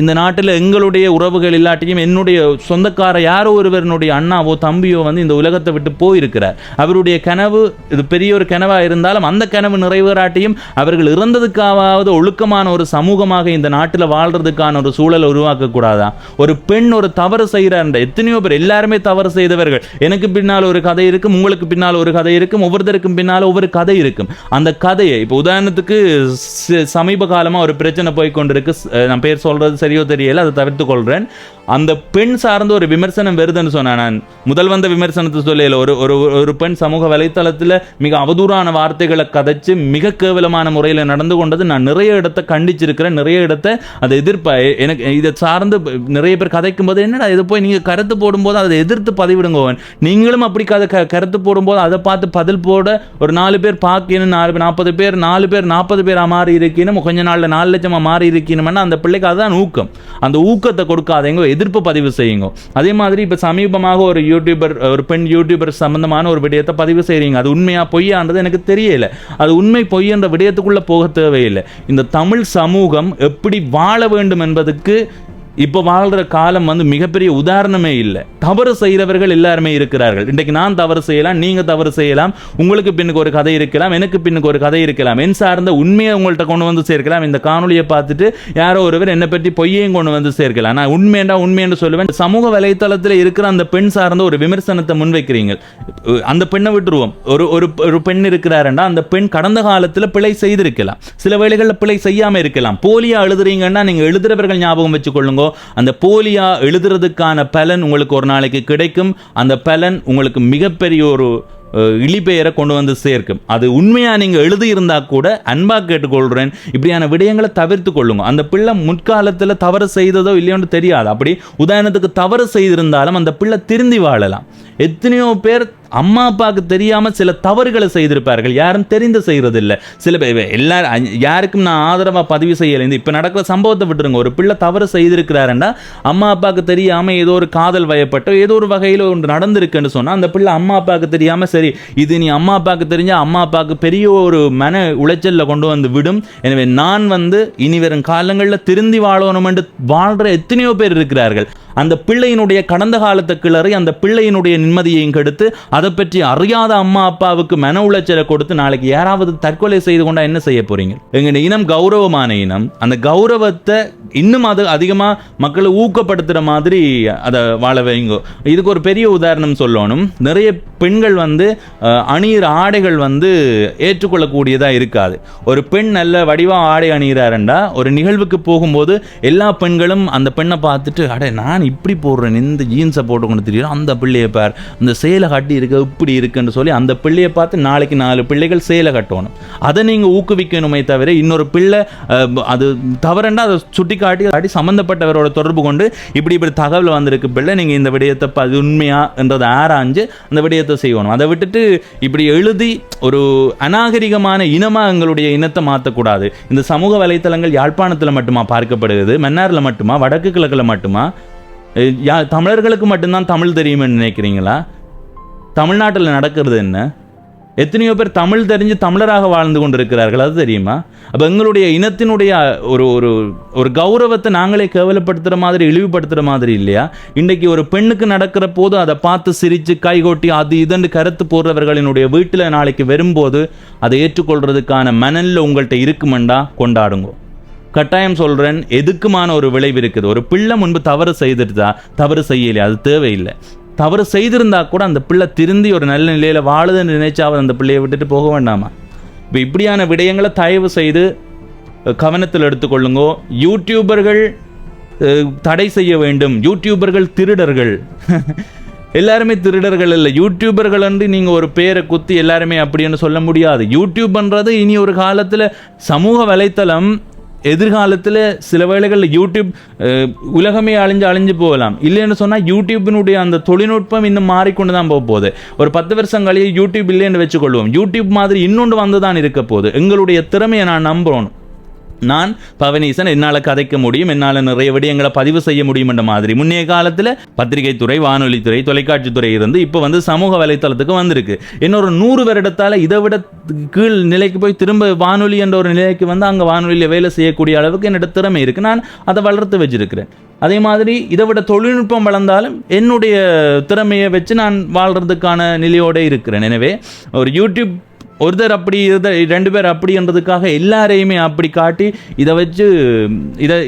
இந்த நாட்டில் எங்களுடைய உறவுகள் இல்லாட்டியும் என்னுடைய சொந்தக்கார யாரோ ஒருவருடைய அண்ணாவோ தம்பியோ இந்த உலகத்தை விட்டு போயிருக்கிறார். அவருடைய கனவு இது பெரிய ஒரு கனவாக இருந்தாலும் அந்த கனவு நிறைவேறாட்டியும் அவர்கள் இறந்ததுக்காவது ஒழுக்கமான ஒரு சமூகமாக இந்த நாட்டில் வாழ்றதுக்கான ஒரு சூழலை உருவாக்க கூடாதா? ஒரு பெண் ஒரு தவறு செய்கிறார், எத்தனையோ பேர் எல்லாருமே தவறு செய்தவர்கள். எனக்கு பின்னால் ஒரு கதை இருக்கும், உங்களுக்கு பின்னால் ஒரு கதை இருக்கும், ஒவ்வொருத்தருக்கும் பின்னால் ஒவ்வொரு கதை இருக்கும். அந்த கதையை இப்போ உதாரணத்துக்கு சமீப காலமாக ஒரு பிரச்சனை போய் கொண்டிருக்கு. நான் பேர் சொல்றது சரியோ தெரியல, அதை தவிர்த்து கொள்றேன். அந்த பெண் சார்ந்த ஒரு விமர்சனம் வருதுன்னு சொன்னேன். நான் முதல் வந்த விமர்சனத்தை சொல்லல. ஒரு பெண் சமூக வலைத்தளத்தில் மிக அவதூறான வார்த்தைகளை கதைச்சு மிக கேவலமான முறையில் நடந்து கொண்டது நான் நிறைய இடத்தை கண்டிச்சிருக்கிறேன். நிறைய இடத்தை அதை எனக்கு இதை சார்ந்து நிறைய பேர் கதைக்கும் போது, என்னடா இதை போய் நீங்க கருத்து போடும்போது அதை எதிர்த்து பதிவிடுங்க, நீங்களும் அப்படி கருத்து போடும்போது அதை பார்த்து பதில் போட ஒரு 4 பேர் பார்க்கணும், 40 பேர் 40 பேர் மாறி இருக்கணும், கொஞ்ச நாள்ல 4 லட்சமா மாறி இருக்கணும்னா அந்த பிள்ளைக்கு அதுதான் ஊக்கம். அந்த ஊக்கத்தை கொடுக்காதீங்க, எதிர்ப்பு பதிவு செய்யுங்க. அதே மாதிரி இப்ப சமீபமாக ஒரு பெண் யூடியூபர் சம்பந்தமான ஒரு விடயத்தை பதிவு செய்றீங்க. அது உண்மையா பொய்யான்றது எனக்கு தெரியல. அது உண்மை பொய் என்ற விடயத்துக்குள்ள போக தேவையில்லை. இந்த தமிழ் சமூகம் எப்படி வாழ வேண்டும் என்பதுக்கு இப்போ வாழ்கிற காலம் மிகப்பெரிய உதாரணமே இல்லை. தவறு செய்கிறவர்கள் எல்லாருமே இருக்கிறார்கள். இன்றைக்கு நான் தவறு செய்யலாம், நீங்கள் தவறு செய்யலாம், உங்களுக்கு பின்னுக்கு ஒரு கதை இருக்கலாம், எனக்கு பின்னுக்கு ஒரு கதை இருக்கலாம். என் சார்ந்த உண்மையை உங்கள்கிட்ட கொண்டு சேர்க்கலாம். இந்த காணொலியை பார்த்துட்டு யாரோ ஒருவர் என்னை பற்றி பொய்யையும் கொண்டு சேர்க்கலாம். நான் உண்மையென்று சொல்லுவேன். சமூக வலைத்தளத்தில் இருக்கிற அந்த பெண் சார்ந்த ஒரு விமர்சனத்தை முன்வைக்கிறீங்க. அந்த பெண்ணை விட்டுருவோம். ஒரு பெண் இருக்கிறாருன்னா அந்த பெண் கடந்த காலத்தில் பிழை செய்திருக்கலாம், சில வேளைகளில் பிழை செய்யாமல் இருக்கலாம். போலியா எழுதுறீங்கன்னா நீங்கள் எழுதுறவர்கள் ஞாபகம் வச்சுக்கொள்ளுங்க, அந்த போலியா எழுதுறதுக்கான பலன் உங்களுக்கு ஒரு நாளைக்கு கிடைக்கும். அந்த பலன் உங்களுக்கு மிகப்பெரிய ஒரு இழிபெயரை கொண்டு சேர்க்கும். அது உண்மையா நீங்க எழுதியிருந்தா கூட அன்பா கேட்டுக்கொள்றேன், இப்படியான விடயங்களை தவிர்த்து கொள்ளுங்க. அந்த பிள்ளை முற்காலத்தில் தவறு செய்ததோ இல்லையோன்னு தெரியாது. அப்படி உதாரணத்துக்கு தவறு செய்திருந்தாலும் அந்த பிள்ளை திருந்தி வாழலாம். எத்தனையோ பேர் அம்மா அப்பாவுக்கு தெரியாம சில தவறுகளை செய்திருப்பார்கள், யாரும் தெரிந்து செய்யறதில்லை. சில பேர் எல்லாரும் யாருக்கும் நான் ஆதரவா பதிவு செய்யலை. இப்ப நடக்கிற சம்பவத்தை விட்டுருங்க. ஒரு பிள்ளை தவறு செய்திருக்கிறாருன்னா அம்மா அப்பாவுக்கு தெரியாம ஏதோ ஒரு காதல் வயப்பட்டோ ஏதோ ஒரு வகையில் ஒன்று நடந்திருக்குன்னு சொன்னா அந்த பிள்ளை அம்மா அப்பாவுக்கு தெரியாம சரி இது நீ அம்மா அப்பாவுக்கு தெரிஞ்சா அம்மா அப்பாவுக்கு பெரிய ஒரு மன உளைச்சல்ல கொண்டு விடும். எனவே நான் இனி வரும் காலங்களில் திருந்தி வாழணும் என்று வாழ்ற எத்தனையோ பேர் இருக்கிறார்கள். அந்த பிள்ளையினுடைய கடந்த காலத்தை கிளறி அந்த பிள்ளையினுடைய நிம்மதியையும் கெடுத்து அதை பற்றி அறியாத அம்மா அப்பாவுக்கு மன உளைச்சலை கொடுத்து நாளைக்கு யாராவது தற்கொலை செய்து கொண்டா என்ன செய்ய போறீங்க? எங்க இனம் கௌரவமான இனம். அந்த கௌரவத்தை இன்னும் அது அதிகமா மக்களை ஊக்கப்படுத்துற மாதிரி அதை வாழ வைங்க. இதுக்கு ஒரு பெரிய உதாரணம் சொல்லணும். நிறைய பெண்கள் அணியிற ஆடைகள் ஏற்றுக்கொள்ளக்கூடியதா இருக்காது. ஒரு பெண் நல்ல வடிவா ஆடை அணிகிறாருண்டா ஒரு நிகழ்வுக்கு போகும்போது எல்லா பெண்களும் அந்த பெண்ணை பார்த்துட்டு அட நான் இப்படி போடுறேன், இந்த ஜீன்ஸை போட்டு கொண்டு தெரியும், அந்த பிள்ளையை பார் அந்த சேலை கட்டி இருக்க இப்படி இருக்குன்னு சொல்லி அந்த பிள்ளையை பார்த்து நாளைக்கு 4 பிள்ளைகள் சேலை கட்டணும். அதை நீங்க ஊக்குவிக்கணுமே தவிர இன்னொரு பிள்ளை அது தவறுண்டா அதை சுட்டி காட்டி சம்பந்தப்பட்டவரோட தொடர்பு கொண்டு இப்படி தகவல் வந்திருக்கு பிள்ளை நீங்க இந்த விடயத்தை அது உண்மையா என்றதை ஆராய்ஞ்சு அந்த விடயத்தை செய்யணும். அதை விட்டுட்டு இப்படி எழுதி ஒரு அநாகரிகமான இனமா எங்களுடைய இனத்தை மாற்றக்கூடாது. இந்த சமூக வலைத்தளங்கள் யாழ்ப்பாணத்தில் மட்டுமா பார்க்கப்படுகிறது? மன்னாரில் மட்டுமா? வடக்கு கிழக்கில் மட்டுமா? தமிழர்களுக்கு மட்டும்தான் தமிழ் தெரியும்னு நினைக்கிறீங்களா? தமிழ்நாட்டில் நடக்கிறது என்ன? எத்தனையோ பேர் தமிழ் தெரிஞ்சு தமிழராக வாழ்ந்து கொண்டிருக்கிறார்கள், அது தெரியுமா? அப்போ எங்களுடைய இனத்தினுடைய ஒரு ஒரு கௌரவத்தை நாங்களே கேவலப்படுத்துகிற மாதிரி இழிவுபடுத்துகிற மாதிரி இல்லையா? இன்றைக்கு ஒரு பெண்ணுக்கு நடக்கிற போது அதை பார்த்து சிரித்து கைகொட்டி அது இதன்று கருத்து போடுறவர்களினுடைய வீட்டில் நாளைக்கு வரும்போது அதை ஏற்றுக்கொள்றதுக்கான மனநிலை உங்கள்கிட்ட இருக்குமெண்டா கொண்டாடுங்க. கட்டாயம் சொல்கிறேன், எதுக்குமான ஒரு விளைவு இருக்குது. ஒரு பிள்ளை முன்பு தவறு செய்திருந்தா தவறு செய்யலையா, அது தேவையில்லை. தவறு செய்திருந்தா கூட அந்த பிள்ளை திருந்தி ஒரு நல்ல நிலையில் வாழுதுன்னு நினைச்சாவது அந்த பிள்ளையை விட்டுட்டு போக வேண்டாமா? இப்போ இப்படியான விடயங்களை தயவு செய்து கவனத்தில் எடுத்துக்கொள்ளுங்கோ. யூடியூபர்கள் தடை செய்ய வேண்டும், யூடியூபர்கள் திருடர்கள். எல்லாருமே திருடர்கள் இல்லை. யூடியூபர்கள் வந்து நீங்கள் ஒரு பேரை குத்தி எல்லாருமே அப்படின்னு சொல்ல முடியாது. யூடியூப்ன்றது இனி ஒரு காலத்தில் சமூக வலைத்தளம், எதிர்காலத்தில் சில வேளைகளில் யூடியூப் உலகமே அழிஞ்சு போகலாம். இல்லைன்னு சொன்னால் யூடியூப்பினுடைய அந்த தொழில்நுட்பம் இன்னும் மாறிக்கொண்டு தான் போக போகுது. ஒரு 10 வருஷம் கழிய யூடியூப் இல்லைன்னு வச்சுக்கொள்வோம். யூடியூப் மாதிரி இன்னொன்று வந்து தான் இருக்க போகுது. எங்களுடைய திறமையை நான் நம்புகிறோம். நான் பவனீசன், என்னால் கதைக்க முடியும், என்னால் நிறைய விடயங்களை பதிவு செய்ய முடியும் என்ற மாதிரி முன்னைய காலத்தில் பத்திரிகை துறை, வானொலி துறை, தொலைக்காட்சி துறை இருந்து இப்போ வந்து சமூக வலைத்தளத்துக்கு வந்திருக்கு. இன்னொரு 100 வருடத்தால் இதை விட கீழ் நிலைக்கு போய் திரும்ப வானொலி என்ற ஒரு நிலைக்கு வந்து அங்கே வானொலியில் வேலை செய்யக்கூடிய அளவுக்கு என்னோட திறமை இருக்குது. நான் அதை வளர்த்து வச்சிருக்கிறேன். அதே மாதிரி இதை விட தொழில்நுட்பம் வளர்ந்தாலும் என்னுடைய திறமையை வச்சு நான் வாழ்கிறதுக்கான நிலையோடு இருக்கிறேன். எனவே ஒரு யூடியூப் ஒருத்தர் அப்படி 2 பேர் அப்படின்றதுக்காக எல்லாரையுமே அப்படி காட்டி இதை வச்சு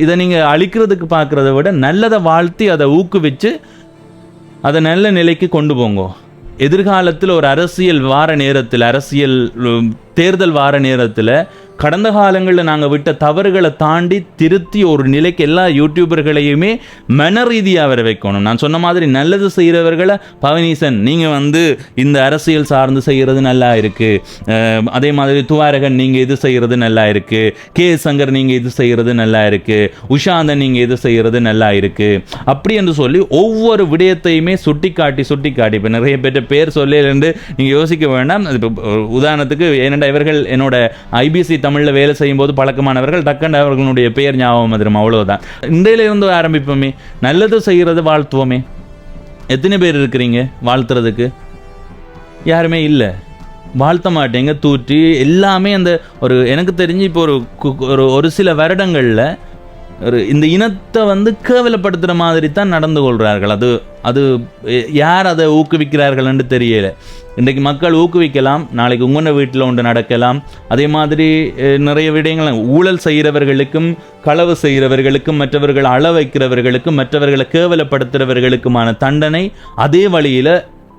இதை நீங்கள் அழிக்கிறதுக்கு பார்க்குறத விட நல்லதை வாழ்த்தி அதை ஊக்குவிச்சு அதை நல்ல நிலைக்கு கொண்டு போங்க. எதிர்காலத்தில் ஒரு அரசியல் தேர்தல் வார நேரத்தில் கடந்த காலங்களில் நாங்கள் விட்ட தவறுகளை தாண்டி திருத்தி ஒரு நிலைக்கு எல்லா யூடியூபர்களையுமே மன ரீதியாக வர வைக்கணும். நான் சொன்ன மாதிரி நல்லது செய்கிறவர்களை, பவனீசன் நீங்கள் வந்து இந்த அரசியல் சார்ந்து செய்கிறது நல்லா இருக்குது, அதே மாதிரி துவாரகன் நீங்கள் இது செய்கிறது நல்லா இருக்குது, கே சங்கர் நீங்கள் இது செய்கிறது நல்லா இருக்குது, உஷாந்தன் நீங்கள் இது செய்கிறது நல்லா இருக்குது, அப்படி என்று சொல்லி ஒவ்வொரு விடயத்தையுமே சுட்டி காட்டி இப்போ நிறைய பேர் சொல்லிலேருந்து நீங்கள் யோசிக்க வேண்டாம். இப்போ உதாரணத்துக்கு ஏனெண்டா இவர்கள் என்னோட ஐபிசி தமிழில் வேலை செய்யும் போது பழக்கமானவர்கள், டக்கண்ட அவர்களுடைய பெயர் ஞாபகம் வந்துடும், அவ்வளவுதான். இன்றையில இருந்து ஆரம்பிப்போமே, நல்லது செய்கிறது வாழ்த்துவோமே. எத்தனை பேர் இருக்கிறீங்க வாழ்த்துறதுக்கு? யாருமே இல்லை, வாழ்த்த மாட்டேங்க, தூற்றி எல்லாமே. அந்த ஒரு எனக்கு தெரிஞ்சு இப்போ ஒரு சில வருடங்களில் இந்த இனத்தை வந்து கேவலப்படுத்துகிற மாதிரி தான் நடந்து கொள்கிறார்கள். அது யார் அதை ஊக்குவிக்கிறார்கள் என்று தெரியல. இன்றைக்கு மக்கள் ஊக்குவிக்கலாம், நாளைக்கு உங்களோட வீட்டில் ஒன்று நடக்கலாம். அதே மாதிரி நிறைய விடயங்கள் ஊழல் செய்கிறவர்களுக்கும், களவு செய்கிறவர்களுக்கும், மற்றவர்கள் அள வைக்கிறவர்களுக்கும், மற்றவர்களை கேவலப்படுத்துகிறவர்களுக்குமான தண்டனை அதே வழியில்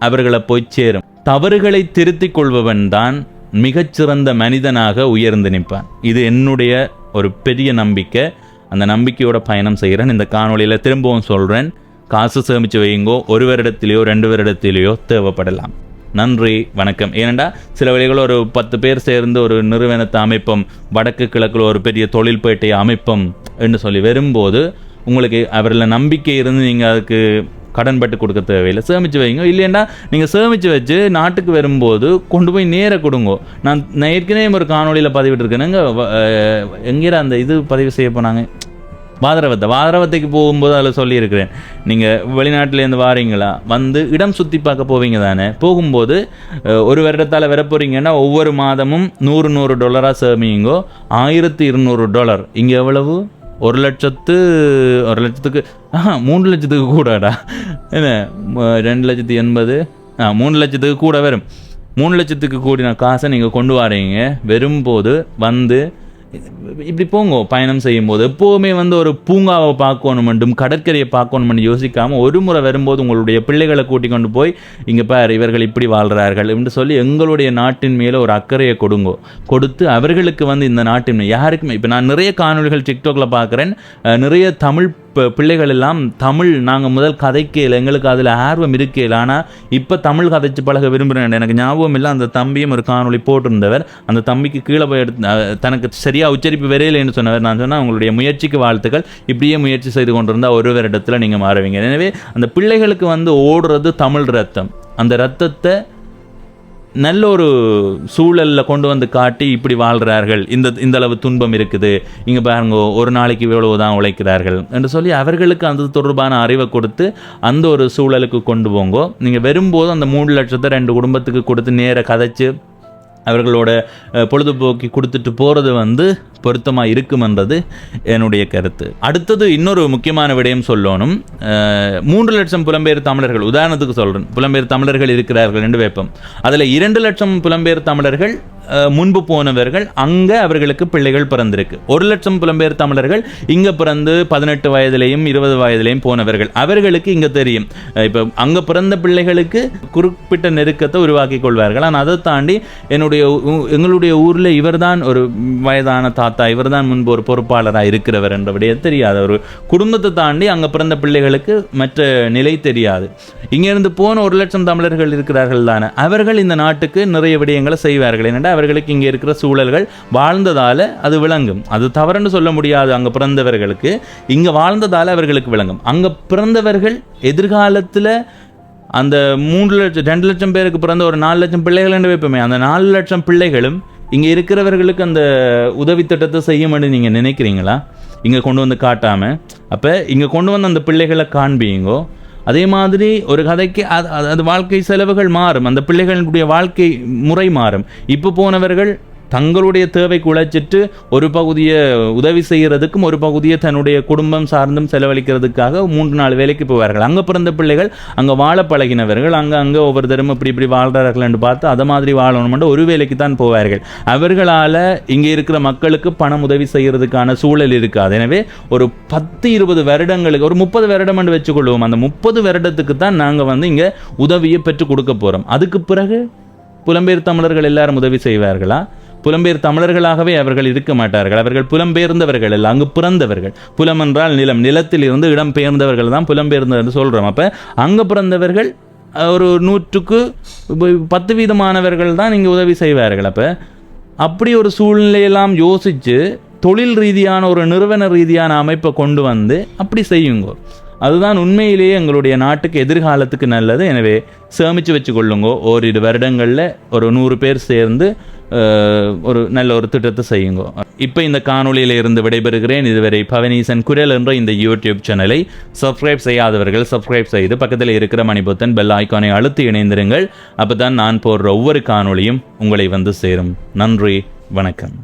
அவர்களை போய் சேரும். தவறுகளை திருத்திக் கொள்பவன் தான் மிகச்சிறந்த மனிதனாக உயர்ந்து நிற்பான். இது என்னுடைய ஒரு பெரிய நம்பிக்கை. அந்த நம்பிக்கையோட பயணம் செய்கிறேன். இந்த காணொலியில் திரும்பவும் சொல்கிறேன், காசு சேமித்து வைங்கோ. 1 வருடத்திலேயோ 2 வருடத்திலேயோ தேவைப்படலாம். நன்றி, வணக்கம். ஏனெண்டா சில வேளைகள் ஒரு 10 பேர் சேர்ந்து ஒரு நிறுவனத்தை அமைப்போம், வடக்கு கிழக்கில் ஒரு பெரிய தொழில்பேட்டையை அமைப்போம் என்று சொல்லி வரும்போது உங்களுக்கு அவரில் நம்பிக்கை இருந்து நீங்கள் அதுக்கு கடன்பட்டு கொடுக்க தேவையில்லை. சேமித்து வைங்க. இல்லைன்னா நீங்கள் சேமித்து வச்சு நாட்டுக்கு வரும்போது கொண்டு போய் நேர கொடுங்கோ. நான் ஏற்கனவே ஒரு காணொலியில் பதிவிட்டுருக்கேன். எங்கேயா அந்த இது பதிவு செய்ய போனாங்க, வாதரவத்தைக்கு போகும்போது அதில் சொல்லியிருக்கிறேன். நீங்கள் வெளிநாட்டிலேருந்து வாரீங்களா, வந்து இடம் சுற்றி பார்க்க போவீங்க தானே. போகும்போது 1 வருடத்தால் வர போகிறீங்கன்னா ஒவ்வொரு மாதமும் $100 சேமிங்கோ. $1200. இங்கே எவ்வளவு? 1 லட்சத்துக்கு 3 லட்சத்துக்கு கூடடா என்ன, 2,80,000 3 லட்சத்துக்கு கூட வரும். 3 லட்சத்துக்கு கூடின காசை நீங்கள் கொண்டு வரீங்க. வரும்போது வந்து இப்படி போங்க. பயணம் செய்யும் போது எப்போவுமே வந்து ஒரு பூங்காவை பார்க்கணும், கடற்கரையை பார்க்கணும் யோசிக்காமல் ஒரு முறை வரும்போது உங்களுடைய பிள்ளைகளை கூட்டி கொண்டு போய் இங்கே பார் இவர்கள் இப்படி வாழ்கிறார்கள் என்று சொல்லி எங்களுடைய நாட்டின் மேலே ஒரு அக்கறையை கொடுத்து அவர்களுக்கு வந்து இந்த நாட்டின் யாருக்குமே. இப்போ நான் நிறைய காணொலிகள் டிக்டாக்ல பார்க்குறேன், நிறைய தமிழ் பிள்ளைகள் எல்லாம் தமிழ் நாங்கள் முதல் கதைக்கையில் எங்களுக்கு அதில் ஆர்வம் இருக்கையில், ஆனால் இப்போ தமிழ் கதைச்சு பழக விரும்புகிறேன். எனக்கு ஞாபகம் இல்லை, அந்த தம்பியும் ஒரு காணொலி போட்டிருந்தவர். அந்த தம்பிக்கு கீழே போய் தனக்கு சரியாக உச்சரிப்பு வரையில்லைன்னு சொன்னவர். நான் சொன்னால் உங்களுடைய முயற்சிக்கு வாழ்த்துக்கள். இப்படியே முயற்சி செய்து கொண்டிருந்தால் 1 வருடத்தில் நீங்கள் மாறுவீங்க. எனவே அந்த பிள்ளைகளுக்கு வந்து ஓடுறது தமிழ் ரத்தம். அந்த ரத்தத்தை நல்ல ஒரு சூழலில் கொண்டு வந்து காட்டி இப்படி வாழ்கிறார்கள், இந்த அளவு துன்பம் இருக்குது, இங்கே பாருங்க ஒரு நாளைக்கு இவ்வளவு தான் உழைக்கிறார்கள் என்று சொல்லி அவர்களுக்கு அந்த தொடர்பான அறிவை கொடுத்து அந்த ஒரு சூழலுக்கு கொண்டு போங்கோ. நீங்கள் வரும்போது அந்த 3 லட்சத்தை 2 குடும்பத்துக்கு கொடுத்து நேர கதைச்சு அவர்களோட பொழுதுபோக்கி கொடுத்துட்டு போகிறது வந்து பொருத்தமாக இருக்குமென்றது என்னுடைய கருத்து. அடுத்தது இன்னொரு முக்கியமான விடயம் சொல்லணும். 3 லட்சம் புலம்பெயர் தமிழர்கள், உதாரணத்துக்கு சொல்கிறேன், புலம்பெயர் தமிழர்கள் இருக்கிறார்கள் என்று வைப்போம். அதில் 2 லட்சம் புலம்பெயர் தமிழர்கள் முன்பு போனவர்கள் அங்கே அவர்களுக்கு பிள்ளைகள் பிறந்திருக்கு. 1 லட்சம் புலம்பெயர் தமிழர்கள் இங்கே பிறந்து 18 வயதிலையும் 20 வயதிலையும் போனவர்கள். அவர்களுக்கு இங்கே தெரியும். இப்போ அங்கே பிறந்த பிள்ளைகளுக்கு குறிப்பிட்ட நெருக்கத்தை உருவாக்கி கொள்வார்கள். ஆனால் அதை தாண்டி எங்களுடைய ஊரில் இவர்தான் ஒரு வயதான தாத்தா, இவர்தான் முன்பு ஒரு பொறுப்பாளராக இருக்கிறவர் என்றபடியே தெரியாது. ஒரு குடும்பத்தை தாண்டி அங்கே பிறந்த பிள்ளைகளுக்கு மற்ற நிலை தெரியாது. இங்கேருந்து போன 1 லட்சம் தமிழர்கள் இருக்கிறார்கள் தானே, அவர்கள் இந்த நாட்டுக்கு நிறைய விடயங்களை செய்வார்கள். ஏனென்றால் அவர்களுக்கு இங்கே இருக்கிற சூழல்கள் வாழ்ந்ததால் அது விளங்கும். அது தவறுன்னு சொல்ல முடியாது. அங்கே பிறந்தவர்களுக்கு இங்கே வாழ்ந்ததால் அவர்களுக்கு விளங்கும். அங்கே பிறந்தவர்கள் எதிர்காலத்தில் அந்த 2 லட்சம் பேருக்கு பிறந்த ஒரு 4 லட்சம் பிள்ளைகள் என்று வைப்போமே, அந்த 4 லட்சம் பிள்ளைகளும் இங்கே இருக்கிறவர்களுக்கு அந்த உதவி திட்டத்தை செய்யும்னு நீங்கள் நினைக்கிறீங்களா? இங்கே கொண்டு வந்து காட்டாமல், அப்போ இங்கே கொண்டு வந்து அந்த பிள்ளைகளை காண்பீங்கோ. அதே மாதிரி ஒரு கதைக்கு அது வாழ்க்கை செலவுகள் மாறும், அந்த பிள்ளைகளுடைய வாழ்க்கை முறை மாறும். இப்போ போனவர்கள் தங்களுடைய தேவைக்கு உழைச்சிட்டு ஒரு பகுதியை உதவி செய்கிறதுக்கும் ஒரு பகுதியை தன்னுடைய குடும்பம் சார்ந்தும் செலவழிக்கிறதுக்காக 3-4 வேலைக்கு போவார்கள். அங்கே பிறந்த பிள்ளைகள் அங்கே வாழ பழகினவர்கள் அங்கே ஒவ்வொரு தரம் இப்படி வாழ்கிறார்கள் என்று பார்த்து அதை மாதிரி வாழணும்னு ஒரு வேலைக்கு தான் போவார்கள். அவர்களால் இங்கே இருக்கிற மக்களுக்கு பணம் உதவி செய்கிறதுக்கான சூழல் இருக்காது. எனவே ஒரு 10-20 வருடங்களுக்கு, ஒரு 30 வருடம் என்று வச்சுக்கொள்வோம், அந்த 30 வருடத்துக்கு தான் நாங்கள் இங்கே உதவியை பெற்றுக் கொடுக்க போகிறோம். அதுக்கு பிறகு புலம்பெயர் தமிழர்கள் எல்லாரும் உதவி செய்வார்களா? புலம்பெயர் தமிழர்களாகவே அவர்கள் இருக்க மாட்டார்கள். அவர்கள் புலம்பெயர்ந்தவர்கள் அல்ல, அங்கு பிறந்தவர்கள். புலம் என்றால் நிலம், நிலத்தில் இருந்து இடம் பெயர்ந்தவர்கள் தான் புலம்பெயர்ந்தவர்கள் சொல்கிறோம். அப்போ அங்கே பிறந்தவர்கள் ஒரு 100க்கு 10% தான் இங்கே உதவி செய்வார்கள். அப்படி ஒரு சூழ்நிலையெல்லாம் யோசித்து தொழில் ரீதியான ஒரு நிறுவன ரீதியான அமைப்பை கொண்டு வந்து அப்படி செய்யுங்க. அதுதான் உண்மையிலேயே எங்களுடைய நாட்டுக்கு எதிர்காலத்துக்கு நல்லது. எனவே சேமித்து வச்சு கொள்ளுங்க. ஓரிரு வருடங்களில் ஒரு 100 பேர் சேர்ந்து ஒரு நல்ல ஒரு திட்டத்தை செய்யுங்க. இப்போ இந்த காணொலியில் இருந்து விடைபெறுகிறேன். இதுவரை பவனீசன் குரல் என்ற இந்த யூடியூப் சேனலை சப்ஸ்கிரைப் செய்யாதவர்கள் சப்ஸ்கிரைப் செய்து பக்கத்தில் இருக்கிற மணிபொத்தன் பெல் ஐக்கானை அழுத்தி இணைந்திருங்கள். அப்போ தான் நான் போடுற ஒவ்வொரு காணொலியும் உங்களை வந்து சேரும். நன்றி, வணக்கம்.